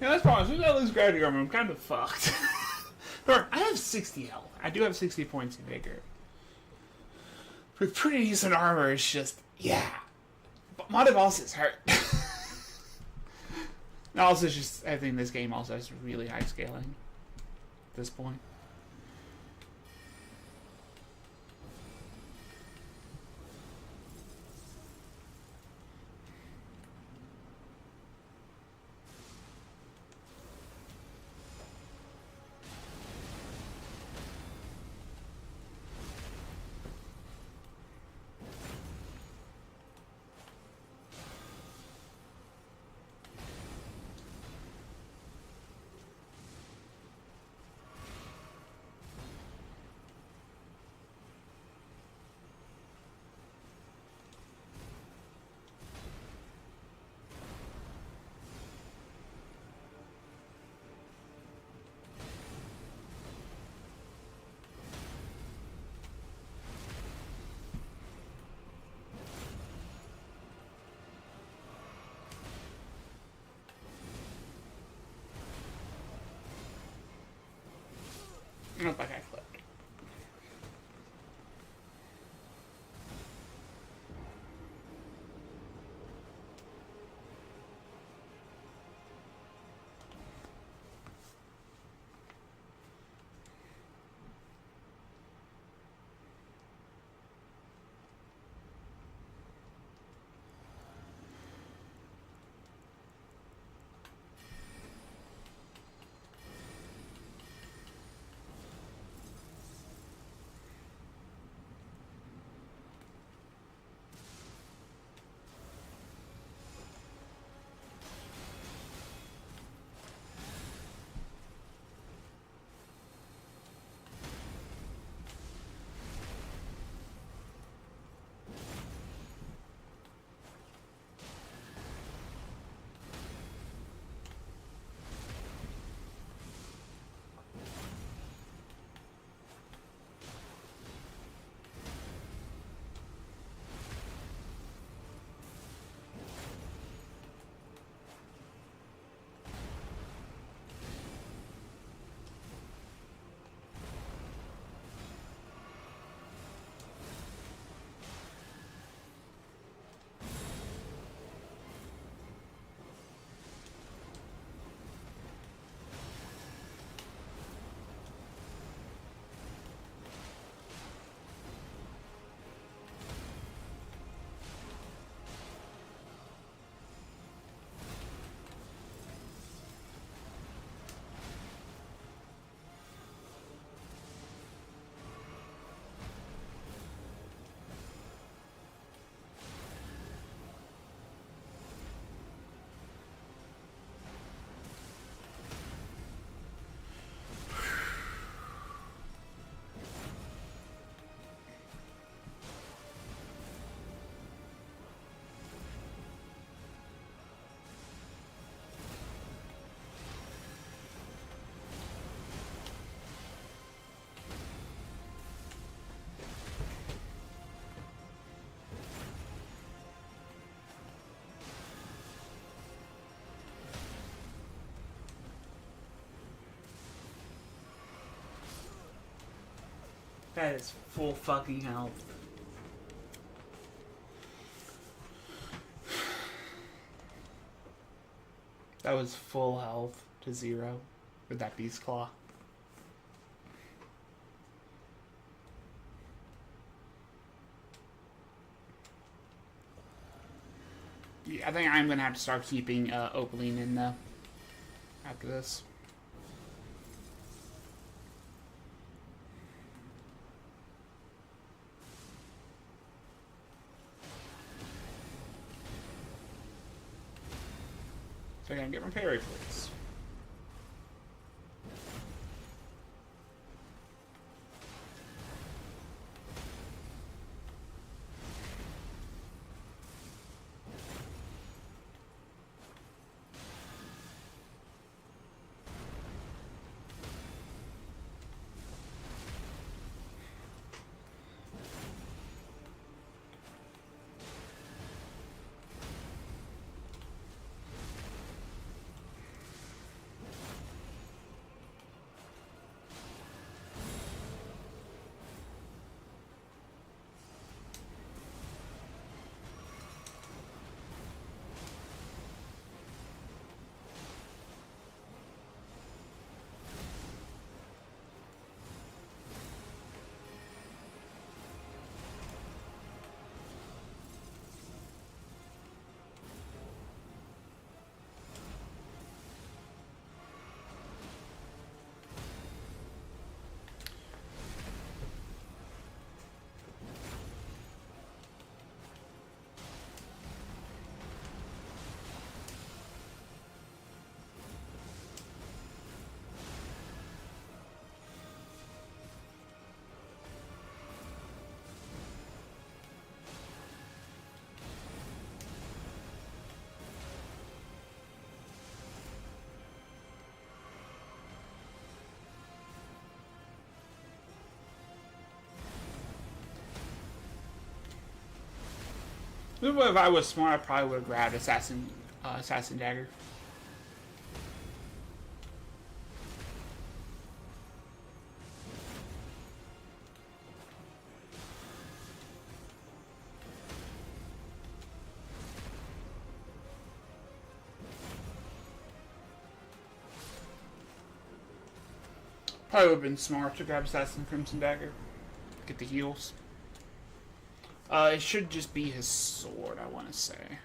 Yeah, that's fine. As soon as I lose gravity armor, I'm kind of fucked. I have 60 health. I do have 60 points of vigor. With pretty decent armor, it's just, yeah. But modded bosses hurt. And also, it's just, I think this game also has really high scaling at this point. Look like I clipped. That is full fucking health. That was full health to 0 with that beast claw. Yeah, I think I'm gonna have to start keeping Opaline in though after this. So I can get my parry, please. If I was smart, I probably would have grabbed Assassin Dagger. Probably would have been smart to grab Assassin Crimson Dagger. Get the heals. It should just be his sword, I want to say.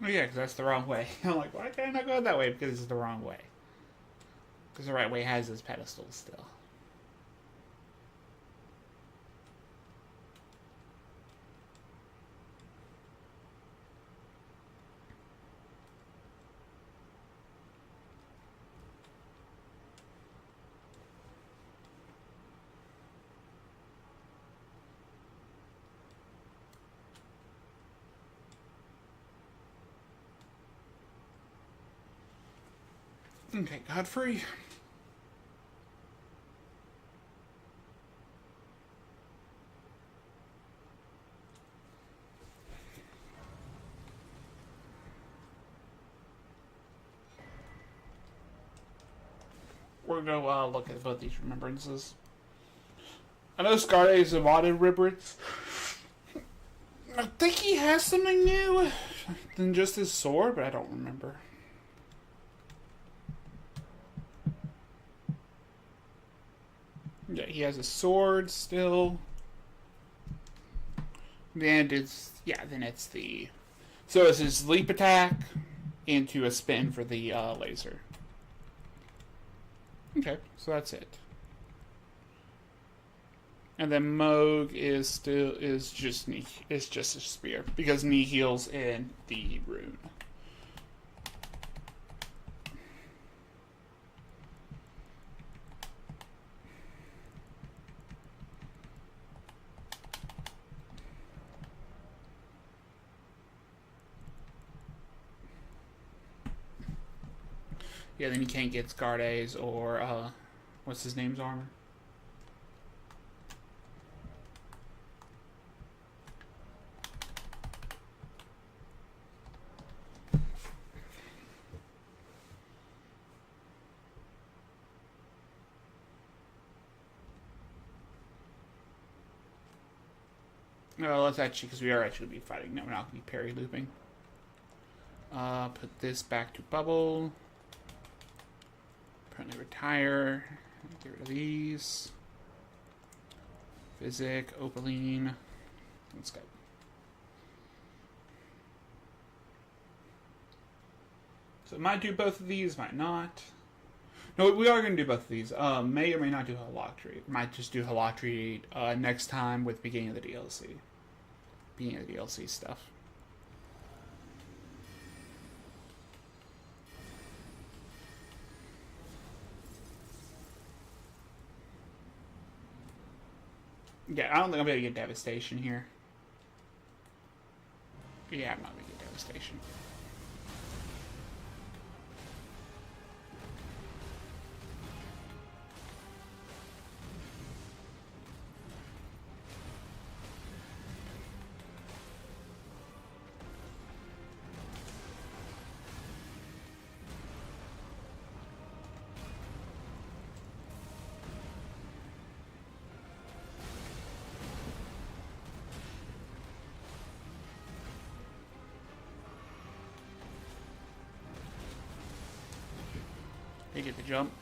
Oh yeah, because that's the wrong way. I'm like, why can't I go that way? Because it's the wrong way. Because the right way has his pedestal still. Okay, Godfrey. We're gonna look at both these remembrances. I know Scarde is a modded remembrance. I think he has something new than just his sword, but I don't remember. Yeah, he has a sword still. And then it's the... So it's his leap attack into a spin for the laser. Okay, so that's it. And then Moog is just a spear because knee heals in the rune. Yeah, then you can't get Scarde's or, what's his name's armor? No, let's actually, because we are actually going to be fighting. No, we're not going to be parry looping. Put this back to bubble. Apparently retire. Get rid of these. Physic, Opaline. Let's go. So it might do both of these, might not. No, we are going to do both of these. May or may not do Halotri. Might just do Halotri next time with beginning of the DLC. Beginning of the DLC stuff. Yeah, I don't think I'm going to get Devastation here. Yeah, I'm not going to get Devastation. They get the jump.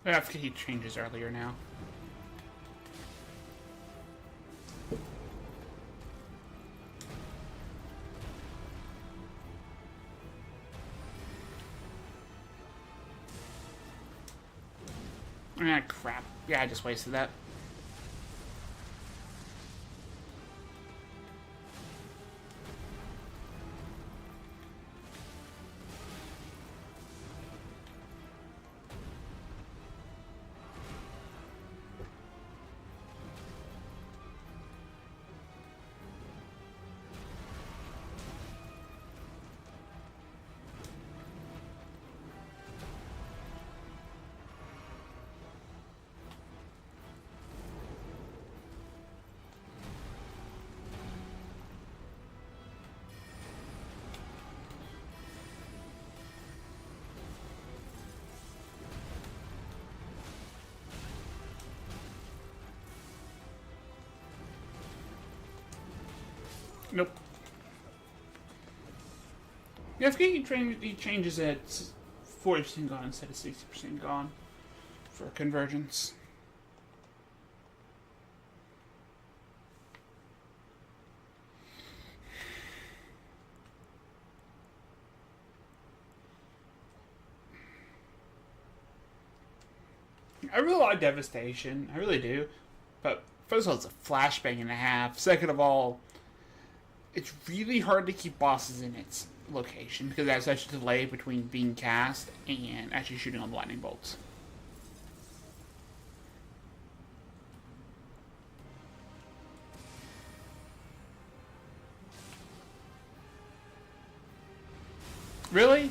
I forget he changes earlier now. Ah, crap. Yeah, I just wasted that. Nope. Yeah, I forget he changes it 40% gone instead of 60% gone for Convergence. I really like Devastation. I really do. But first of all, it's a flashbang and a half. Second of all, it's really hard to keep bosses in its location because there's such a delay between being cast and actually shooting on the lightning bolts. Really?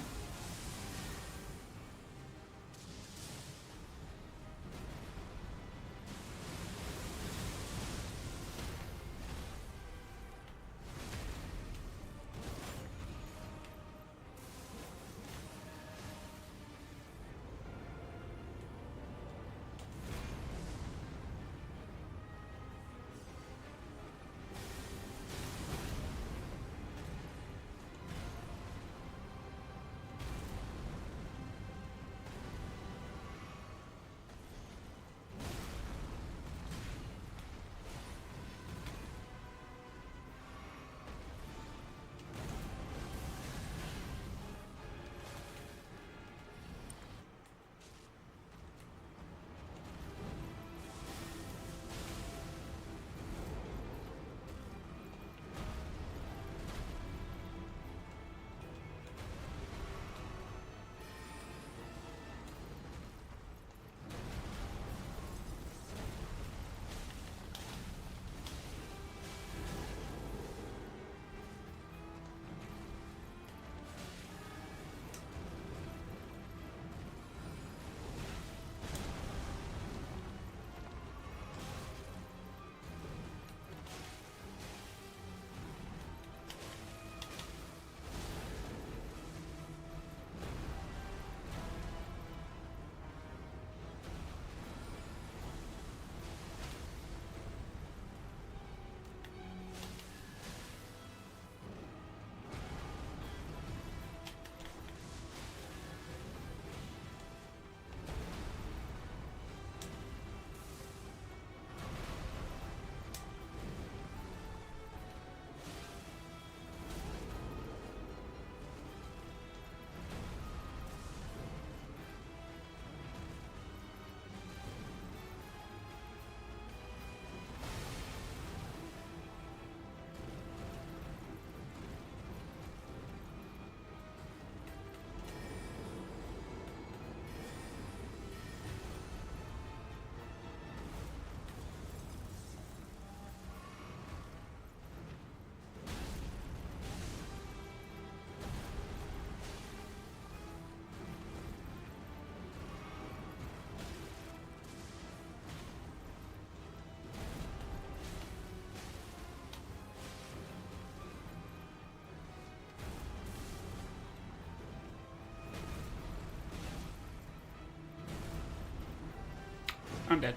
I'm dead.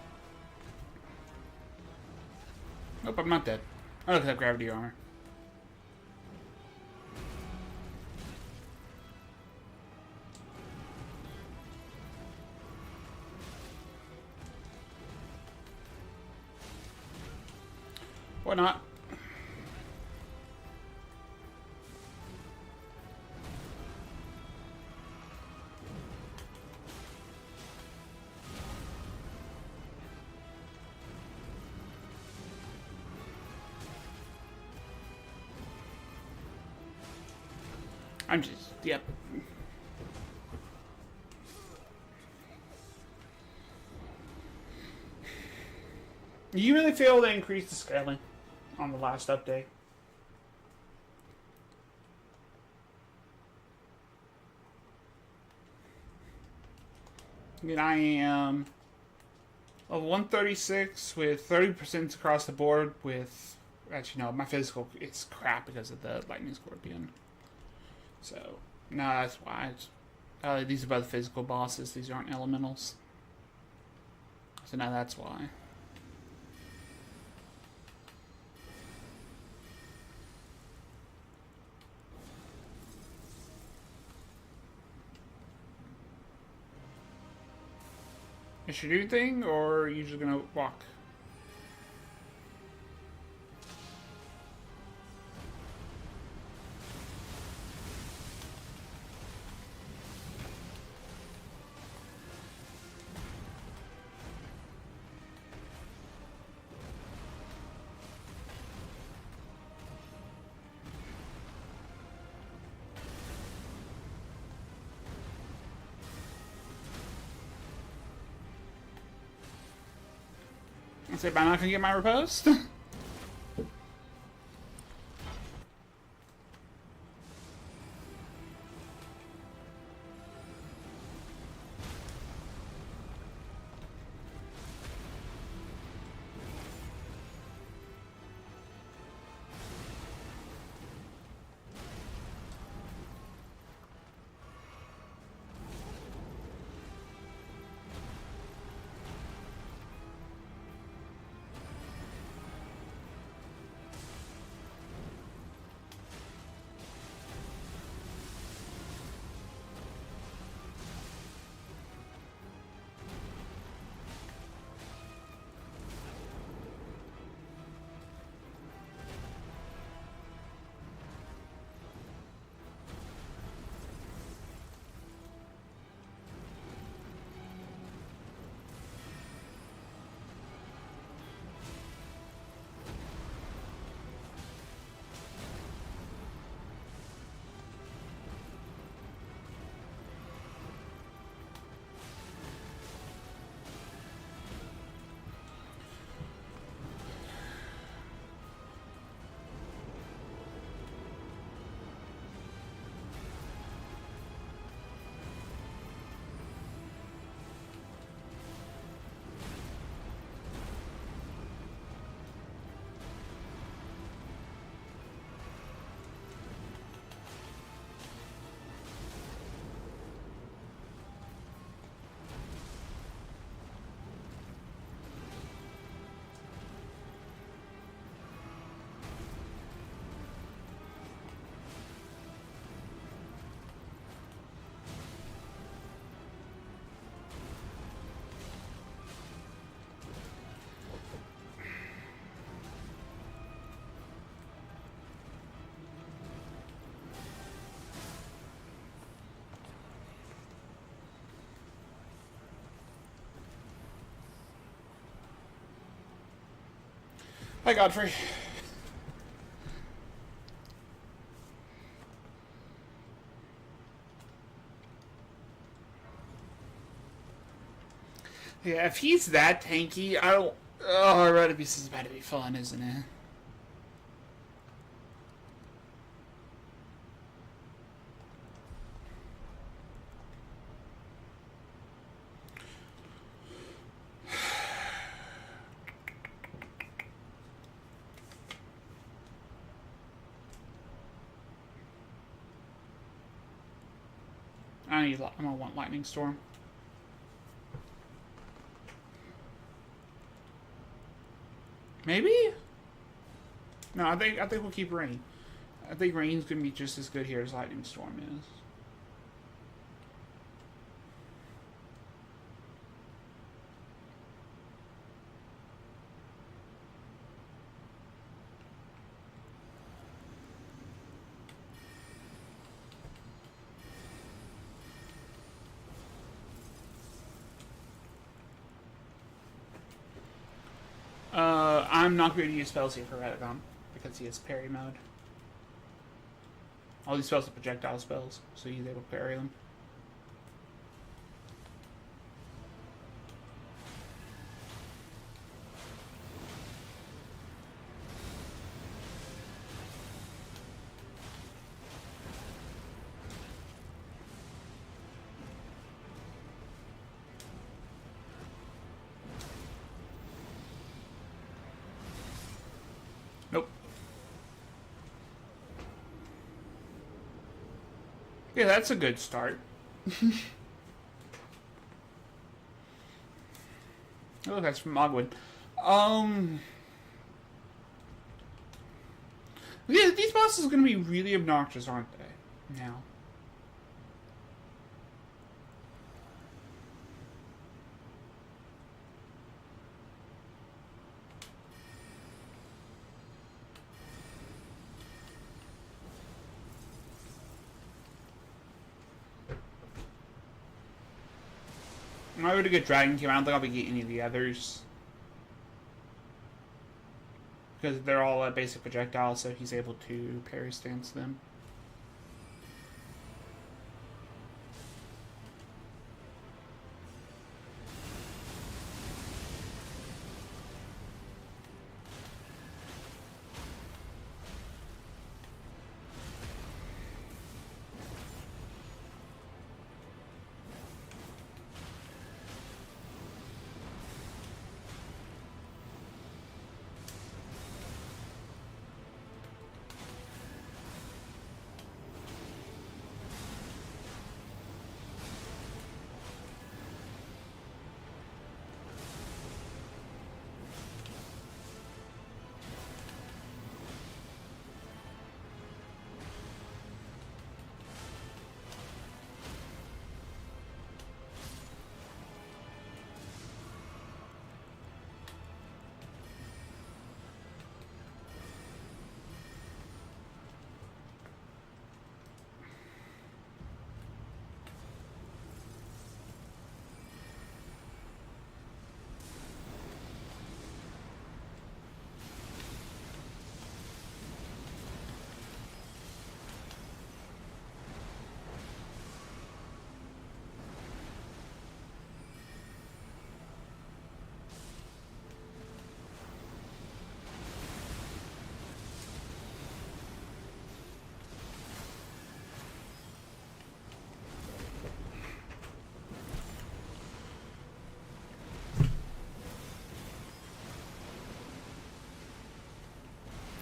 Nope, I'm not dead. I don't have gravity armor. Why not? I'm just, yep. You really feel they increased the scaling on the last update? And I am a 136 with 30% across the board with, actually no, my physical, it's crap because of the Lightning Scorpion. So, no, that's why. These are both physical bosses. These aren't elementals. So now that's why. Is your new thing, or are you just gonna walk? I say, am I not gonna get my riposte? Hi, Godfrey. Yeah, if he's that tanky, I don't. Oh, Red Beast is about to be fun, isn't it? I'm gonna want Lightning Storm. Maybe? No, I think we'll keep Rain. I think Rain's gonna be just as good here as Lightning Storm is. I'm not going to use spells here for Dragonkin because he has parry mode. All these spells are projectile spells, so he's able to parry them. Nope. Yeah, that's a good start. Oh, that's from Ogwin. Yeah, these bosses are going to be really obnoxious, aren't they? Now. I would have get Dragonkin. I don't think I'll be getting any of the others. Because they're all basic projectiles, so he's able to parry stance them.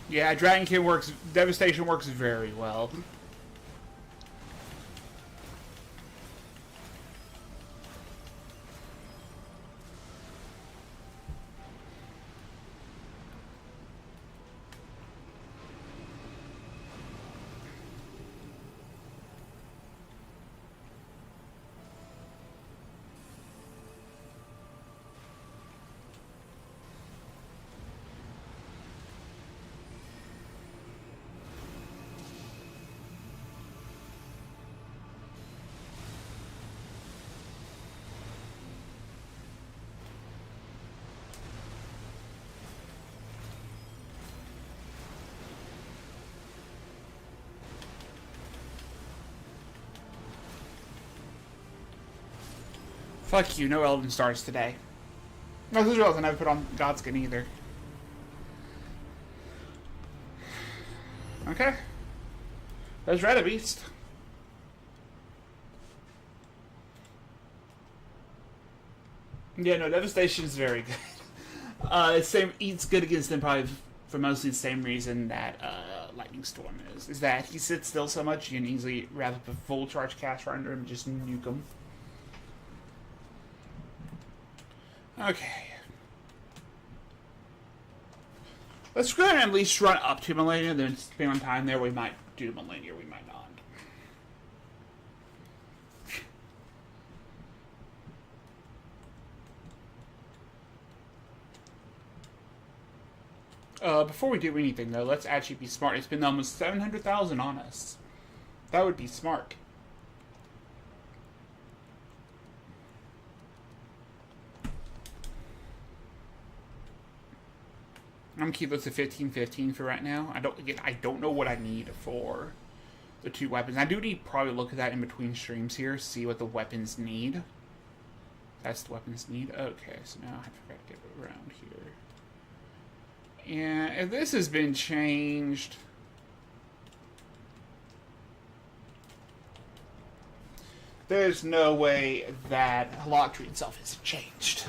Yeah, Dragonkin works. Devastation works very well. Fuck you, no Elden Stars today. No, this I never put on Godskin either. Okay. There's Red Beast. Yeah, no, Devastation is very good. It's good against them probably for mostly the same reason that Lightning Storm is that he sits still so much you can easily wrap up a full charge cast right under him and just nuke him. Okay. Let's go ahead and at least run up to Millennia, then spend on time there. We might do Millennia, we might not. Before we do anything, though, let's actually be smart. It's been almost 700,000 on us. That would be smart. gonna keep those at 15-15 for right now. I don't know what I need for the two weapons. I do need to probably look at that in between streams here, see what the weapons need. That's the weapons need. Okay, so now I forgot to get around here. And if this has been changed, there's no way that Halotri itself has changed.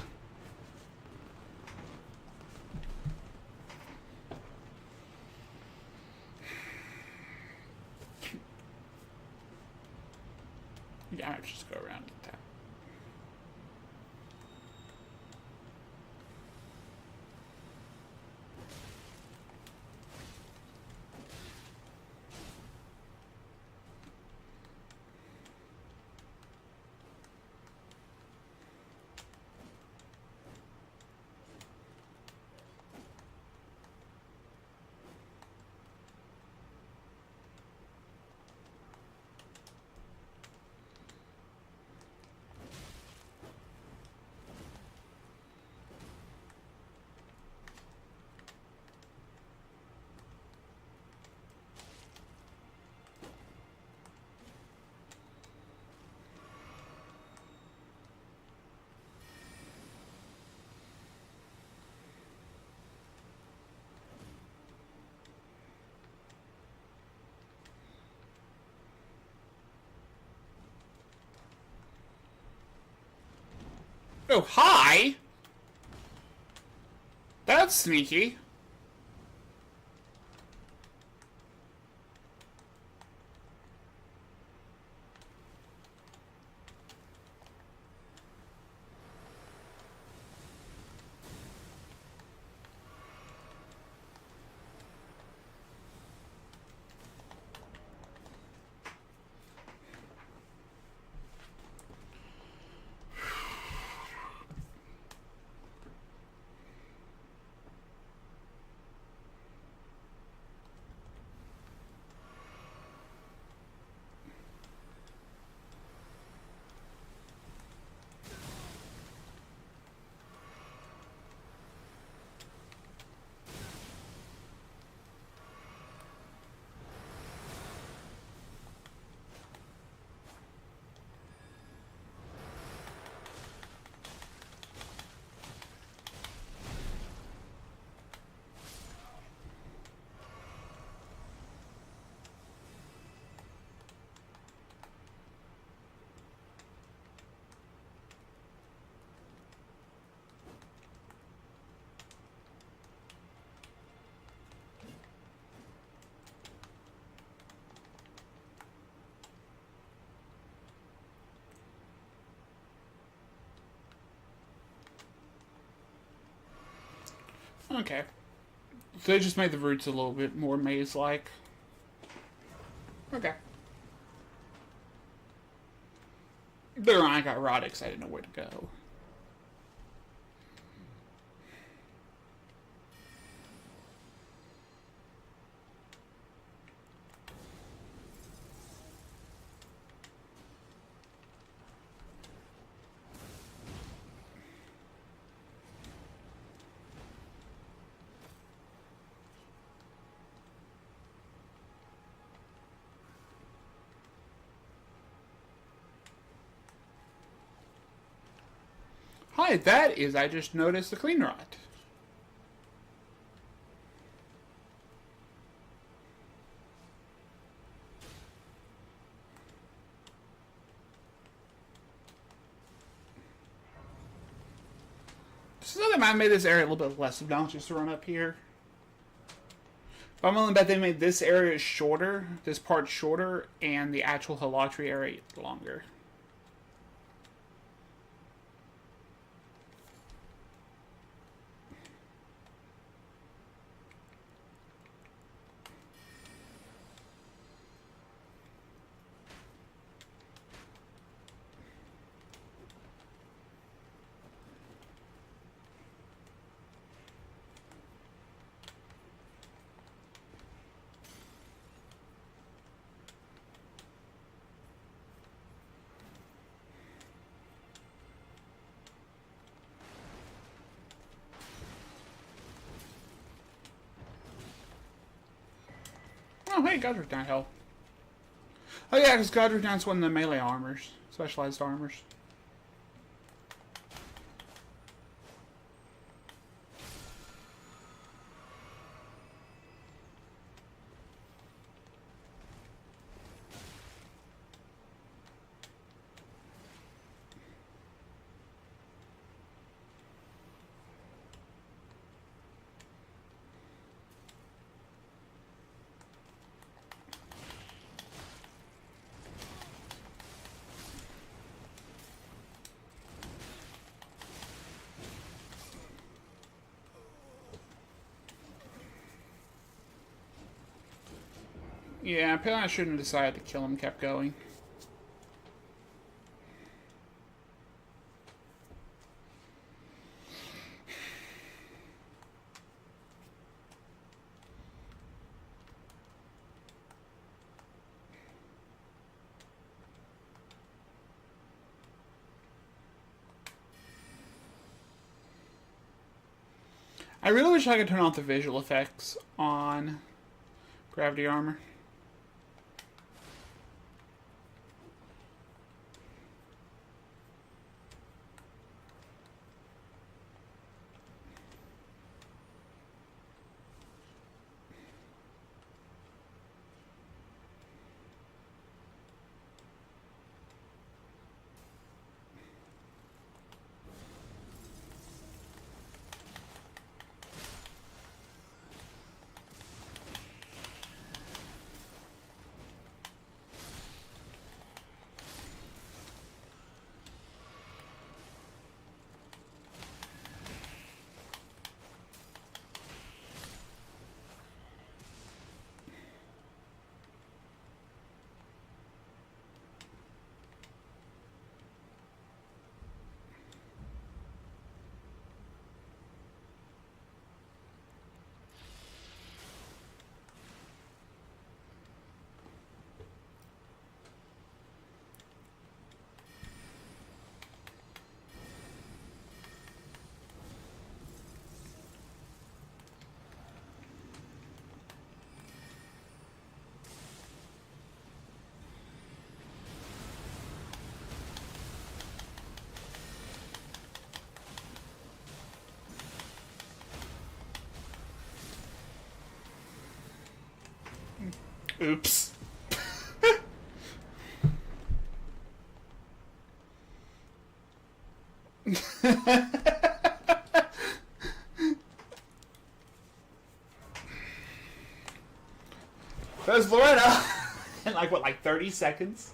Yeah, I'll just go around and tap. Oh, hi! That's sneaky. Okay. So they just made the roots a little bit more maze-like. Okay. There, I got Rodix. I didn't know where to go. Hi, that is, I just noticed the clean rot. So they might have made this area a little bit less obnoxious to run up here. But I'm willing to bet they made this area shorter, this part shorter, and the actual Halotri area longer. Oh, hey, Godric Knight help. Oh yeah, because Godric Knight's one of the melee armors. Specialized armors. Yeah, apparently I shouldn't have decided to kill him, kept going. I really wish I could turn off the visual effects on gravity armor. Oops. There's Loretta in like what, like 30 seconds?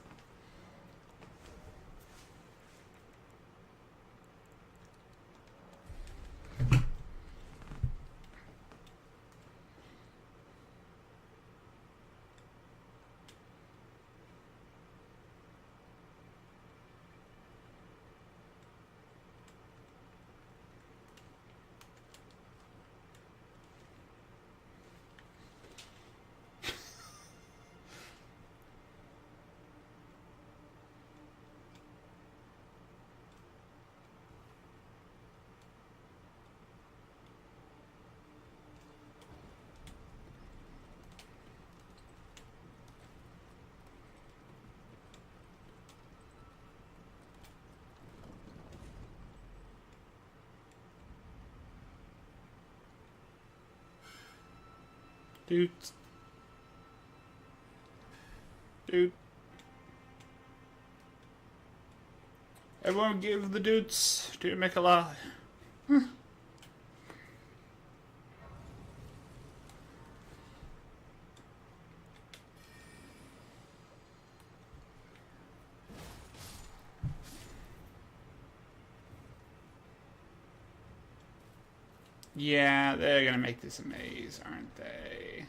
Dude. Dude. Everyone give the dudes to Mikala. Yeah, they're gonna make this a maze, aren't they?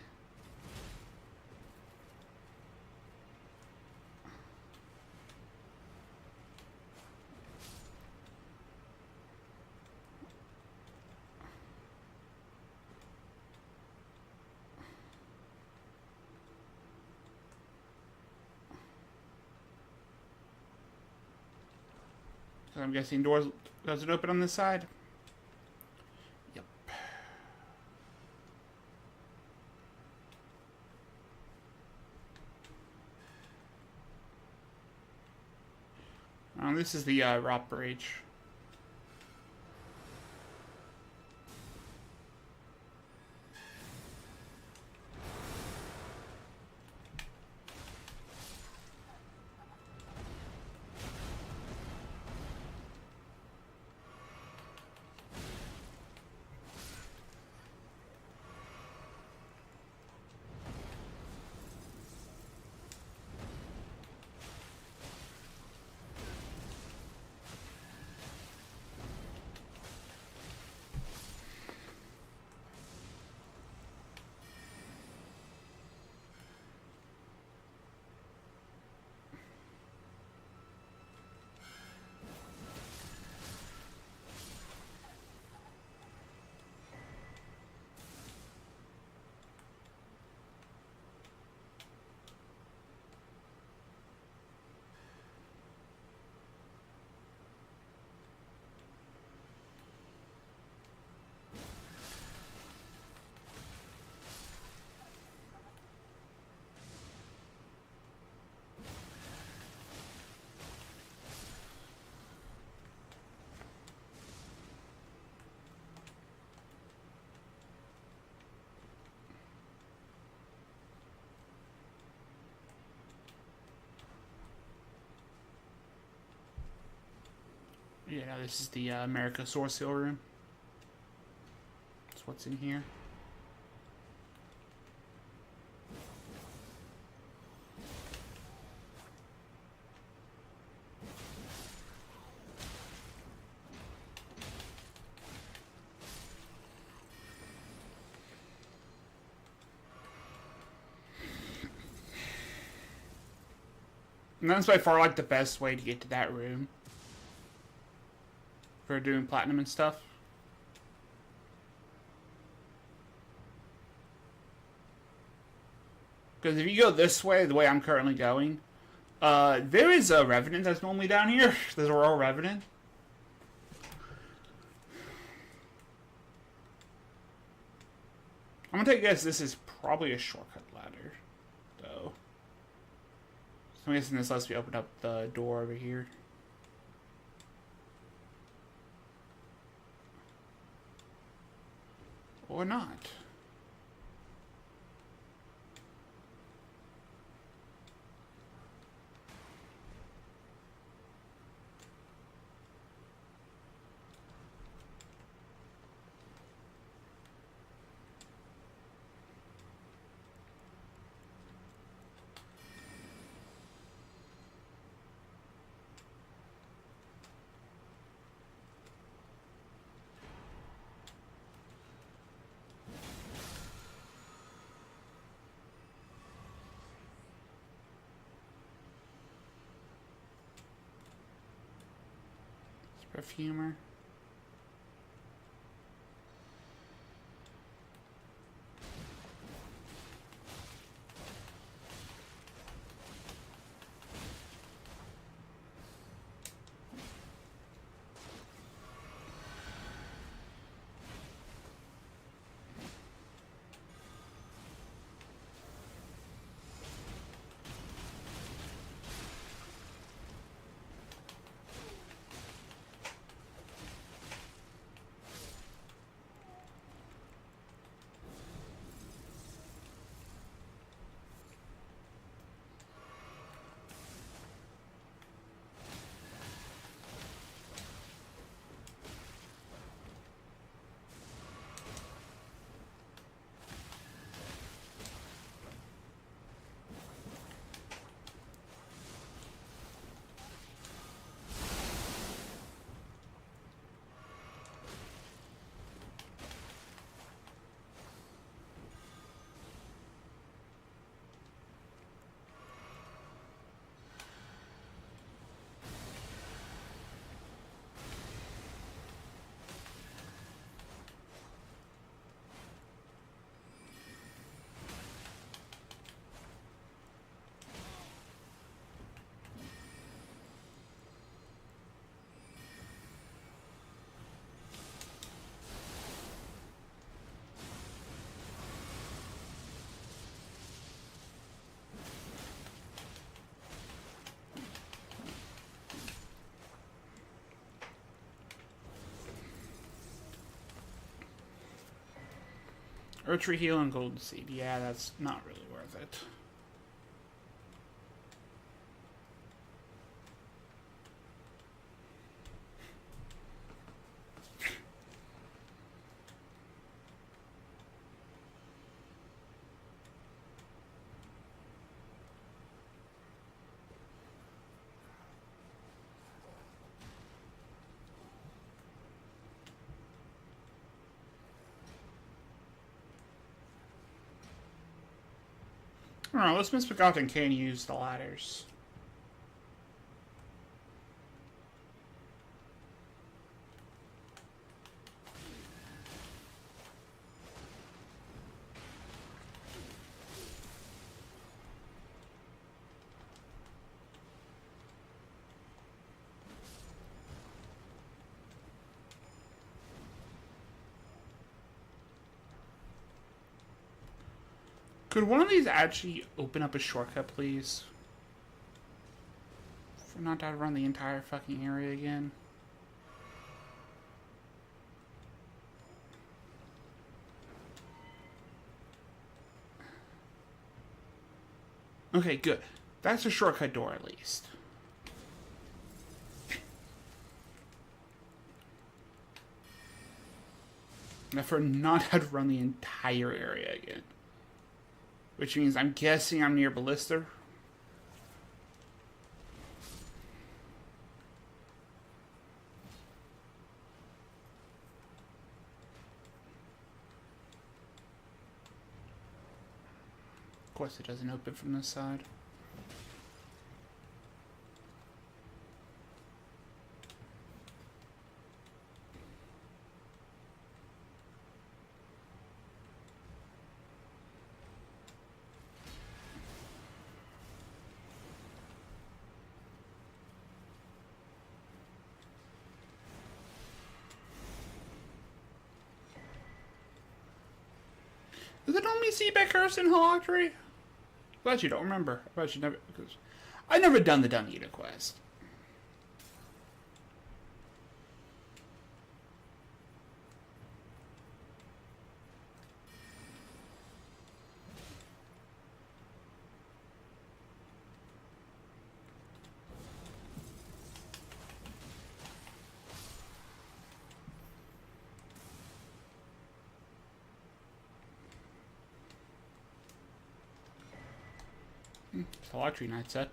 So I'm guessing doors doesn't open on this side. Yep. this is the rock bridge. Yeah, no, this is the America Source Seal room. That's what's in here. And that's by far like the best way to get to that room for doing platinum and stuff. Because if you go this way, the way I'm currently going, there is a Revenant that's normally down here. There's a Royal Revenant. I'm gonna take a guess this is probably a shortcut ladder, though. So I'm guessing this lets me open up the door over here. Or not. Perfumer. Archery heal and golden seed. Yeah, that's not really worth it. Alright, let's miss Dragonkin can use the ladders. Could one of these actually open up a shortcut, please? For not to have to run the entire fucking area again. Okay, good. That's a shortcut door, at least. Now for not have to run the entire area again. Which means I'm guessing I'm near Ballista. Of course it doesn't open from this side. Does it only see Beckhurst and Halactry? I bet you don't remember. I bet you never, because I never done the Dunedin quest. Halactry Night set.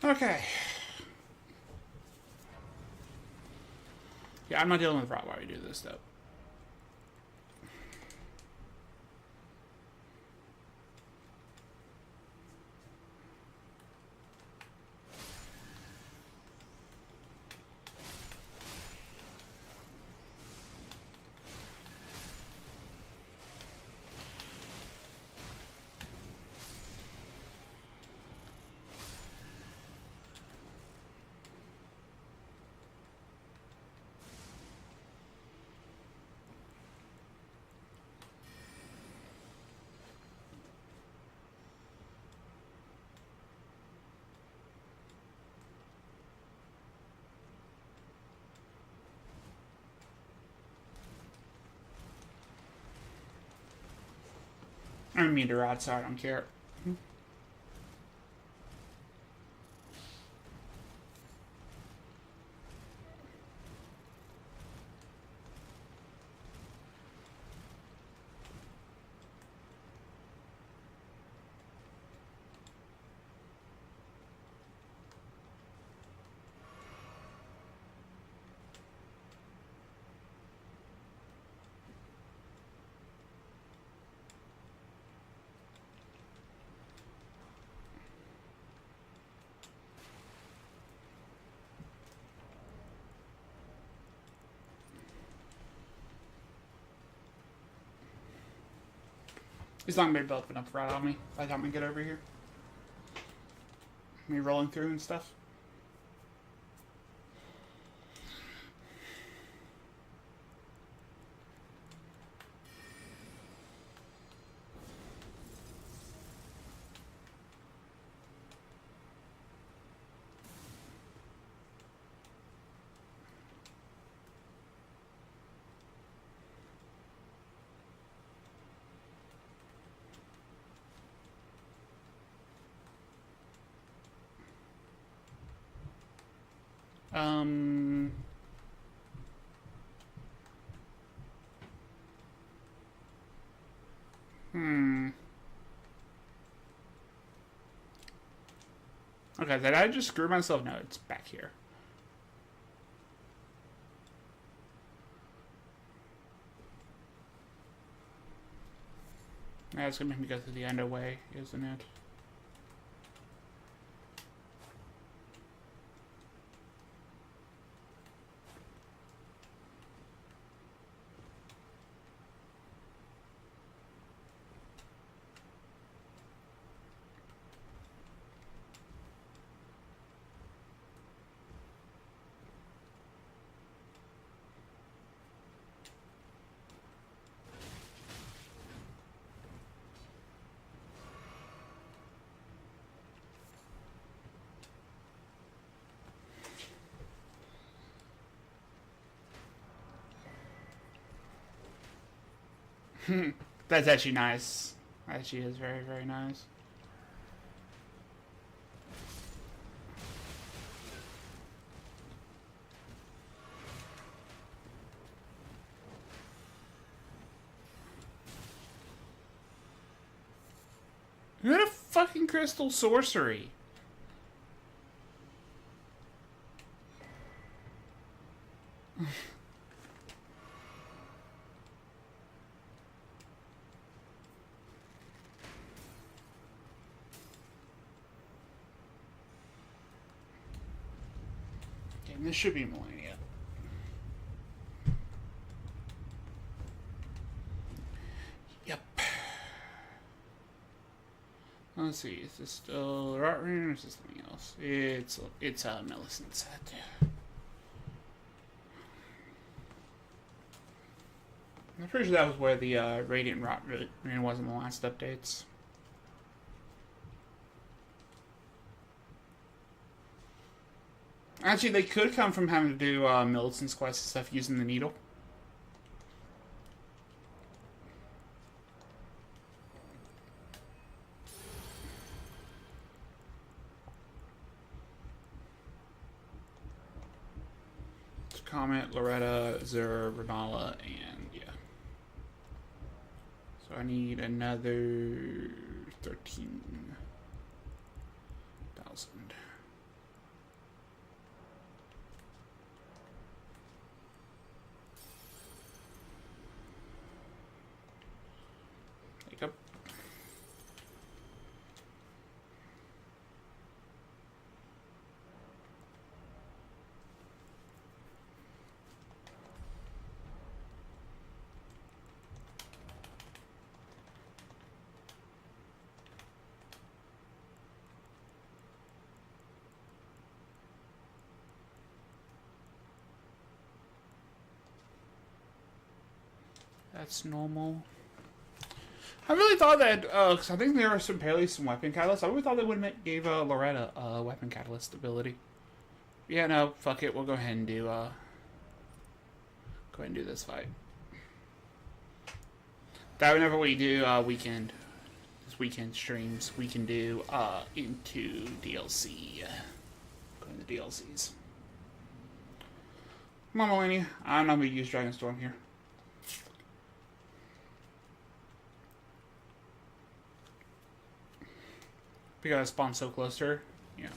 Okay. Yeah, I'm not dealing with rot while we do this, though. I don't mean to rot, so I don't care. He's not going to be built enough rot on me by the time I get over here. Me rolling through and stuff. Um. Okay, did I just screw myself? No, it's back here. That's gonna make me go through the end way, isn't it? That's actually nice. Actually is very, very nice. Who had a fucking crystal sorcery? Okay, this should be Millennia. Yep. Let's see, is this still Rot Ring or is this something else? It's Millicent's set. I'm pretty sure that was where the Radiant Rot Ring was in the last updates. Actually, they could come from having to do Millicent's quest and stuff using the needle. Comet, Loretta, Zur, Renala, and yeah. So I need another 13,000. Take up. That's normal. I really thought that, because I think there are apparently some weapon catalysts. I really thought they would have gave Loretta a weapon catalyst ability. Yeah, no, fuck it. We'll go ahead and do, this fight. That whenever we do, this weekend streams, we can do, into DLC. Go into the DLCs. Come on, Millennia. I'm not going to use Dragonstorm here. Because I spawned so close to her. Yeah.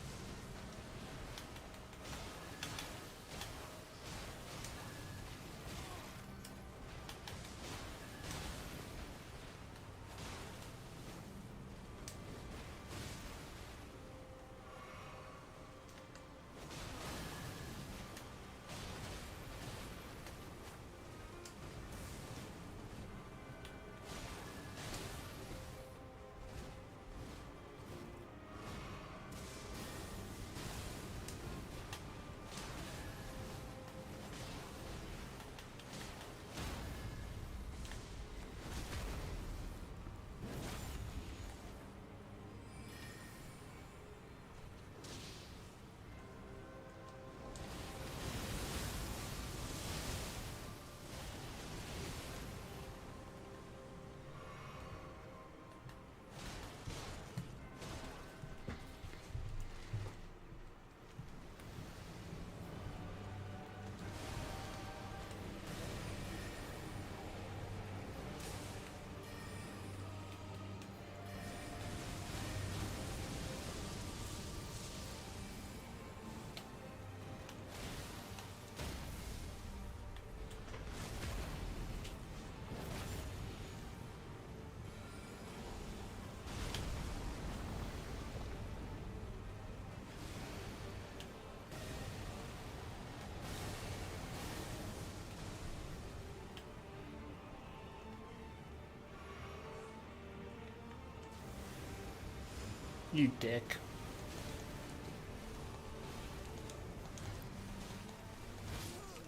You dick.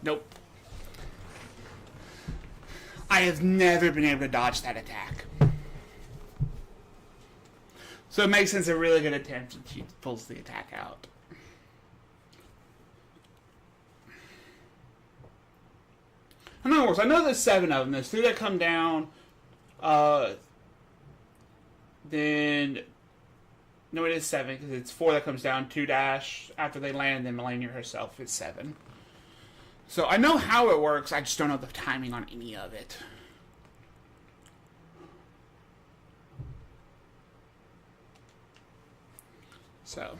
Nope. I have never been able to dodge that attack. So it makes sense a really good attempt and she pulls the attack out. In other words, I know there's 7 of them. There's 3 that come down. Then... No, it is 7, because it's 4 that comes down, 2 dash after they land, and then Melania herself is 7. So I know how it works, I just don't know the timing on any of it. So...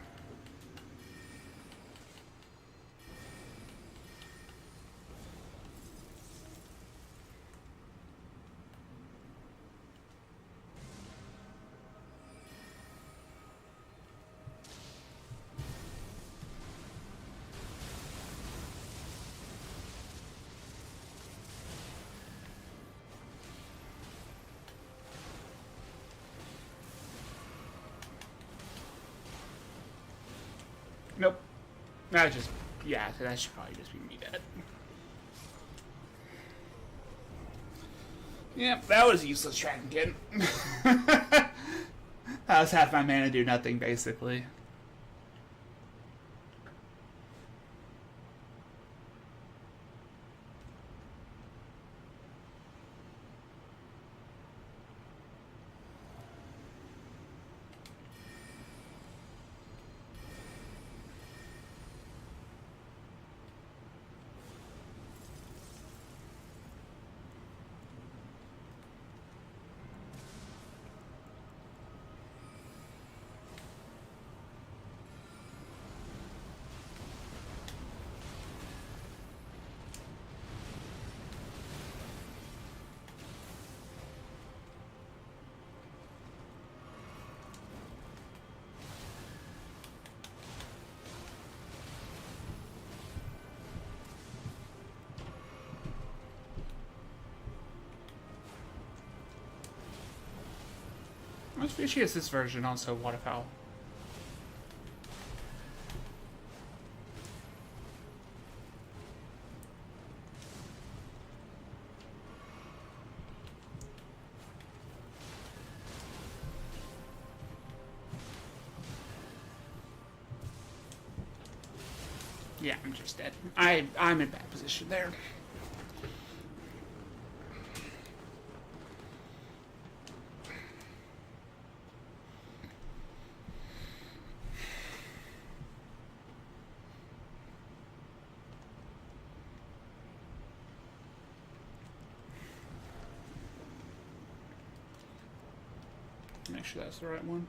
Nope. That just... Yeah, that should probably just be me dead. Yep, that was useless Dragonkin. That was half my mana do nothing, basically. What's fishy is this version also waterfowl? Yeah, I'm just dead. I'm in bad position there. Make sure that's the right one.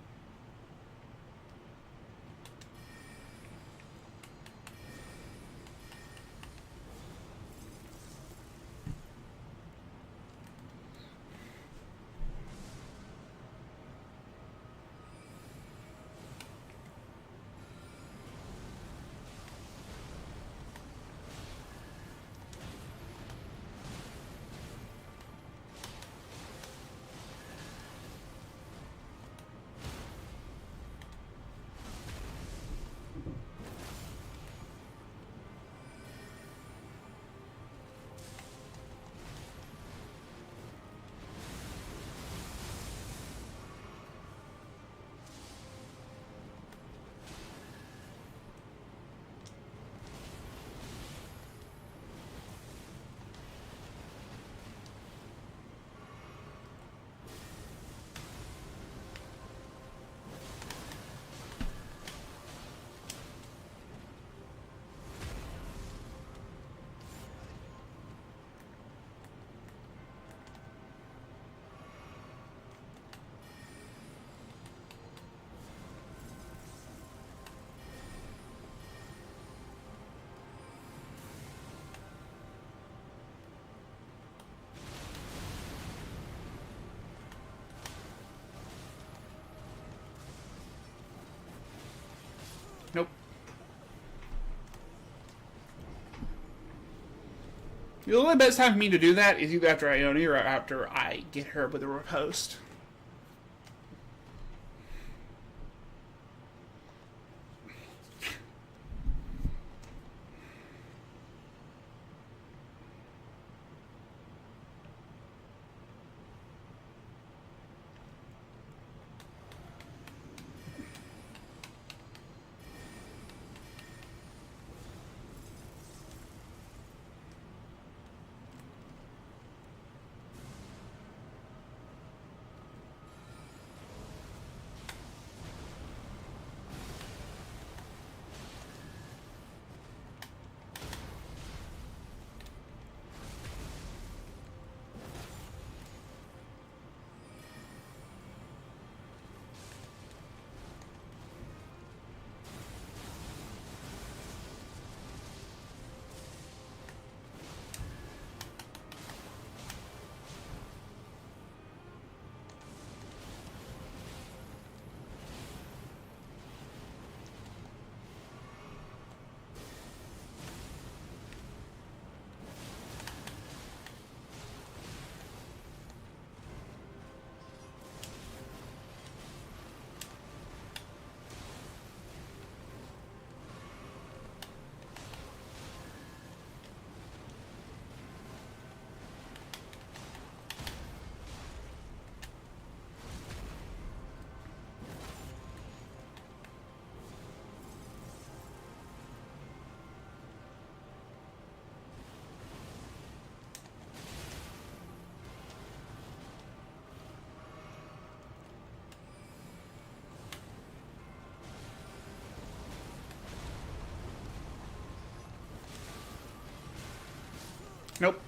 Nope. The only best time for me to do that is either after Ione or after I get her with a riposte. Nope.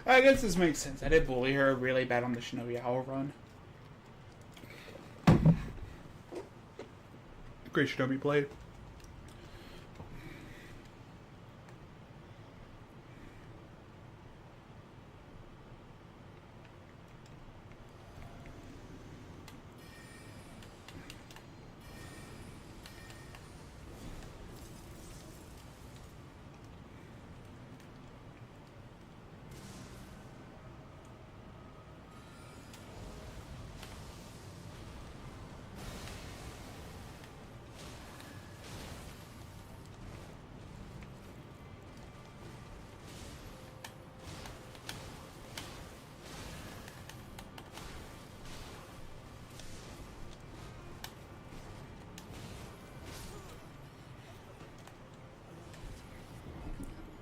I guess this makes sense. I did bully her really bad on the Shinobi Owl run. Great Shinobi play.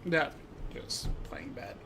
Yeah, just playing bad.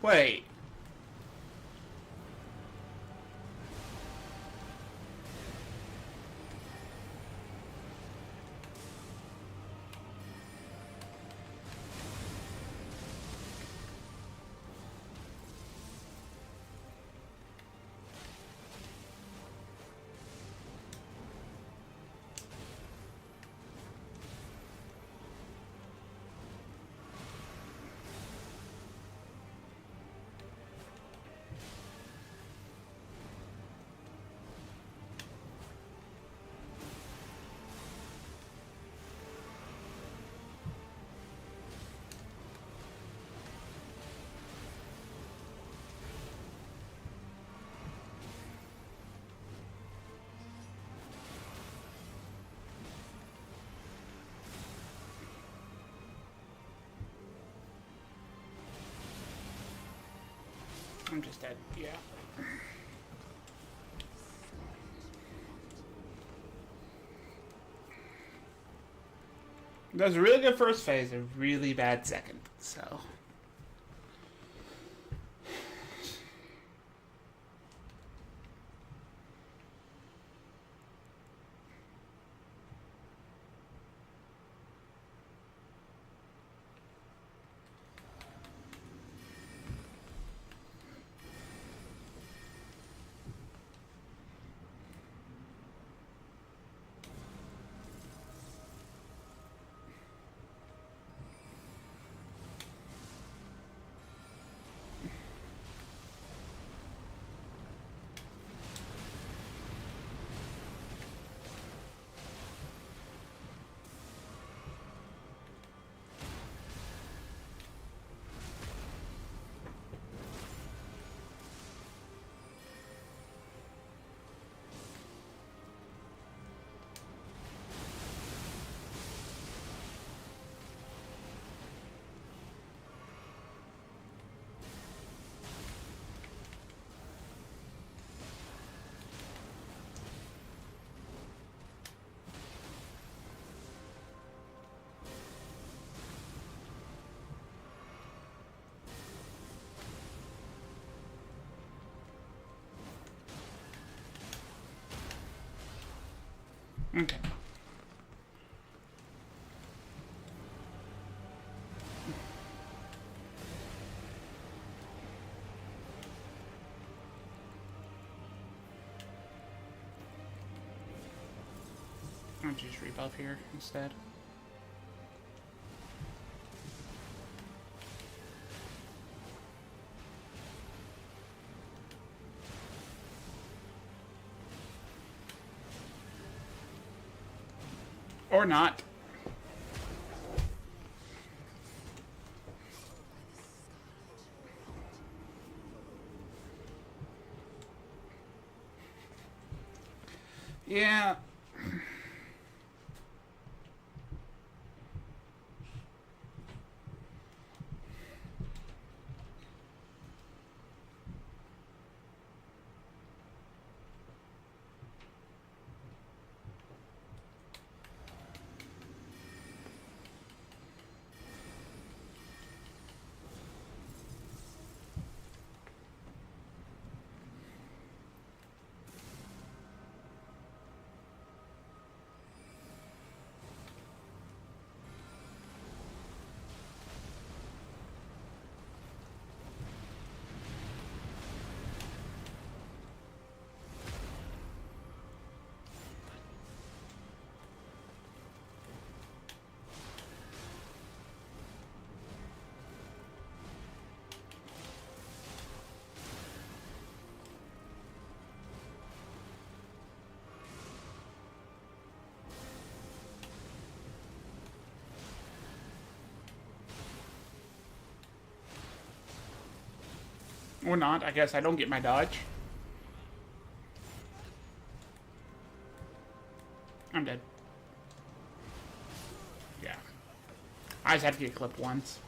Wait. I'm just dead. Yeah. That was a really good first phase, a really bad second, so. Okay. I'll just rebuff here instead. Or not. Yeah. Or not. I guess I don't get my dodge. I'm dead. Yeah. I just had to get clipped once.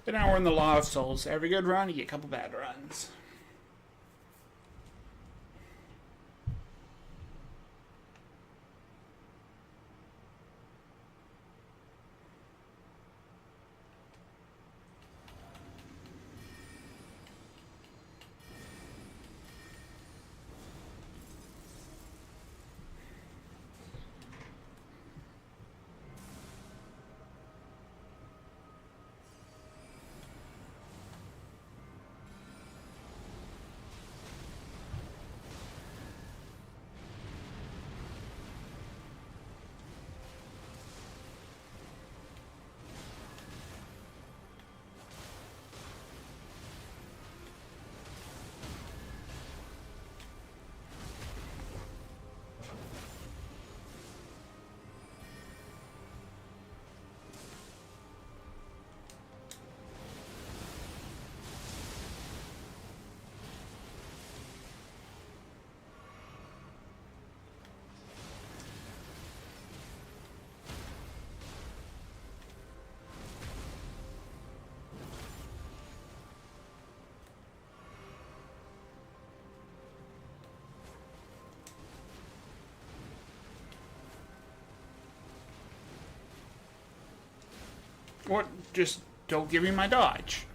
But now we're in the Law of Souls. Every good run, you get a couple bad runs. Or just don't give me my dodge.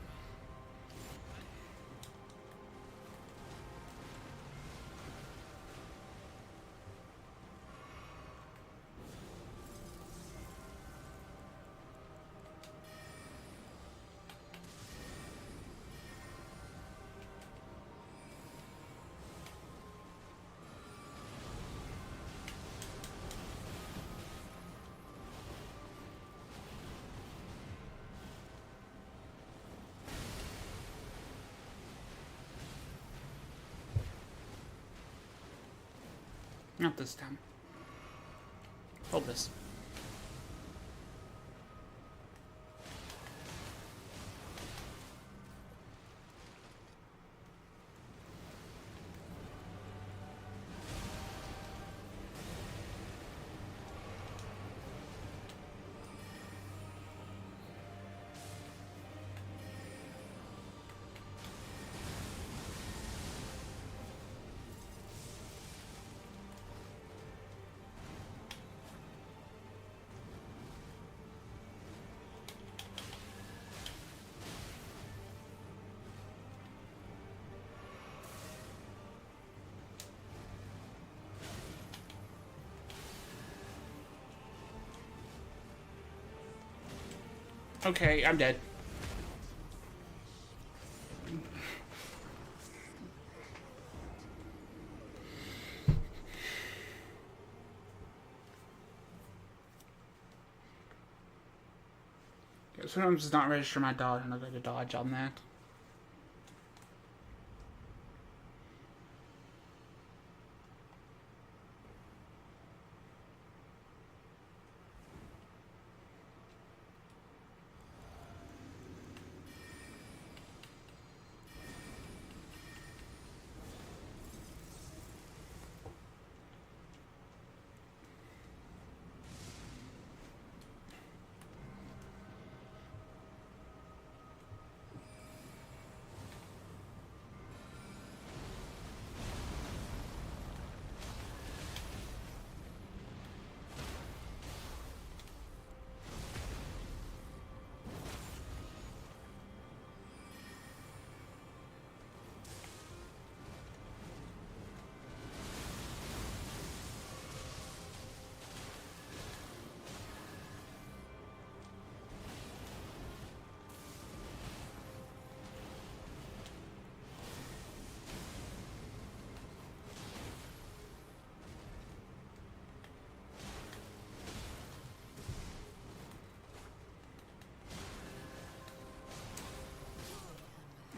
Not this time. Hold this. Okay, I'm dead. Sometimes it's not register my dodge, and I'll go to dodge on that.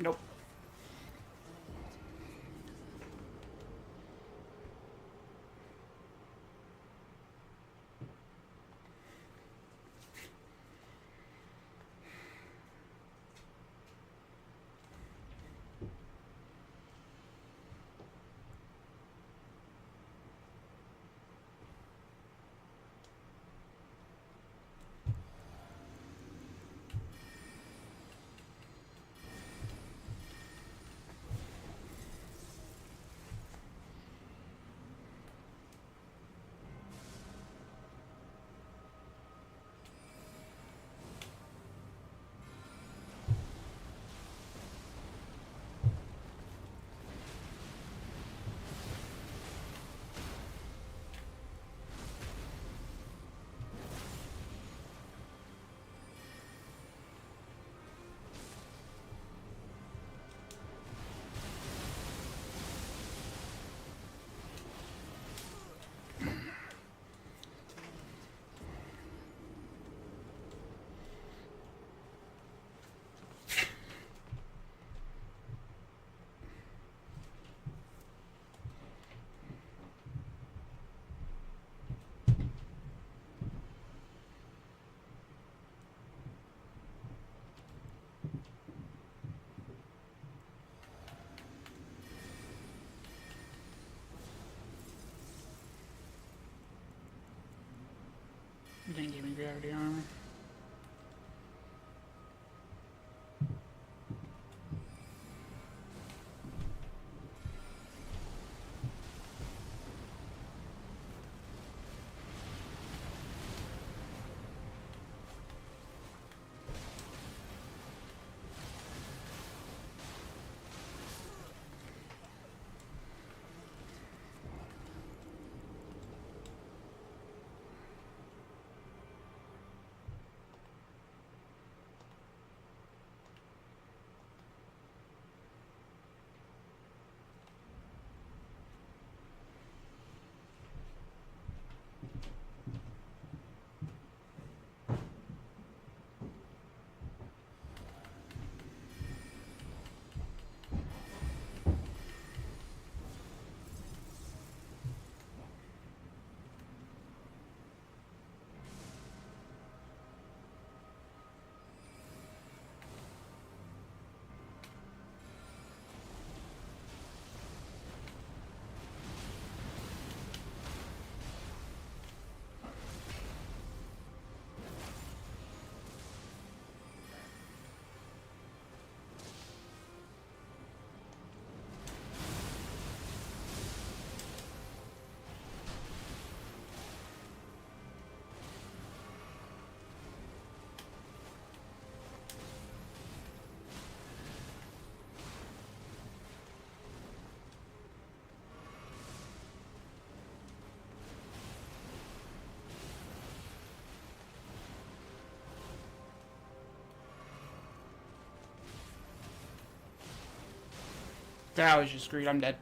Nope. You didn't give me gravity armor. That was just greed. I'm dead.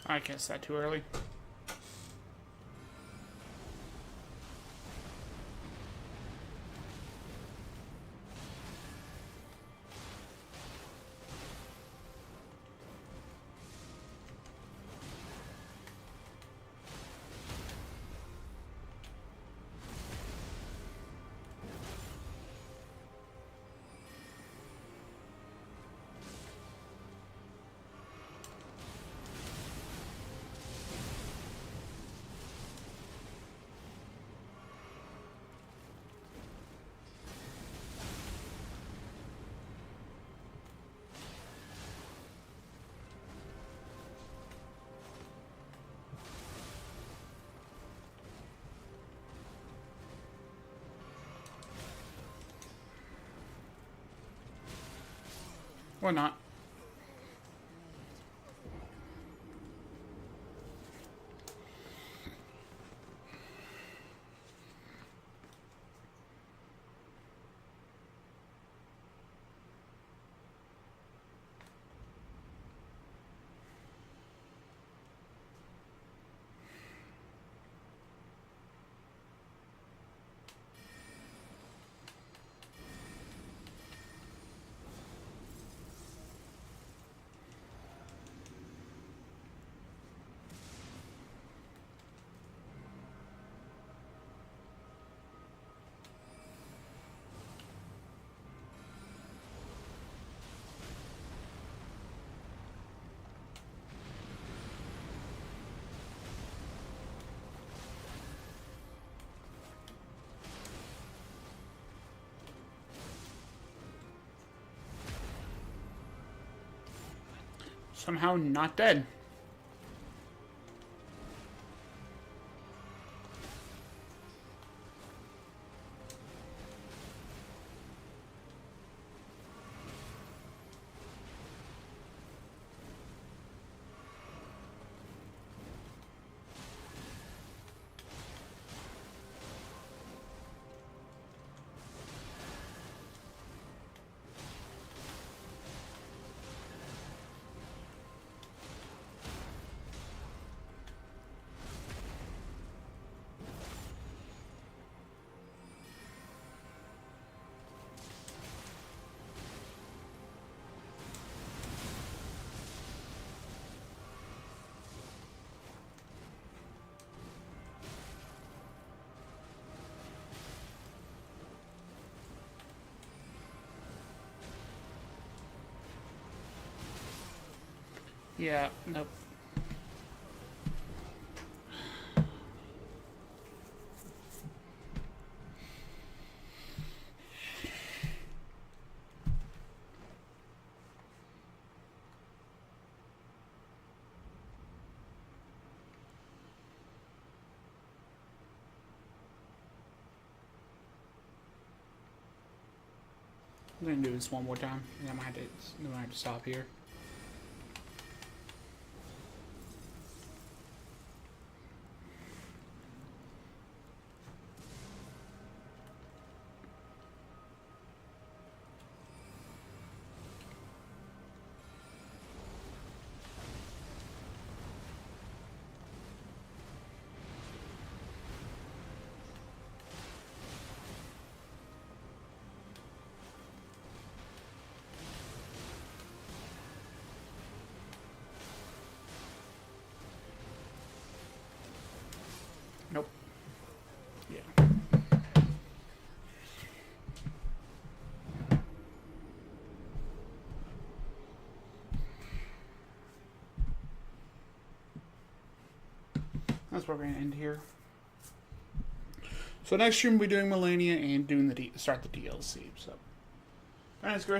I guess that too early. Or not. Somehow not dead. Yeah, nope. I'm gonna do this one more time, and I'm gonna have to stop here. Nope. Yeah. that's where we're going to end here. So next stream we'll be doing Millennia and doing start the DLC. So, thanks, Chris.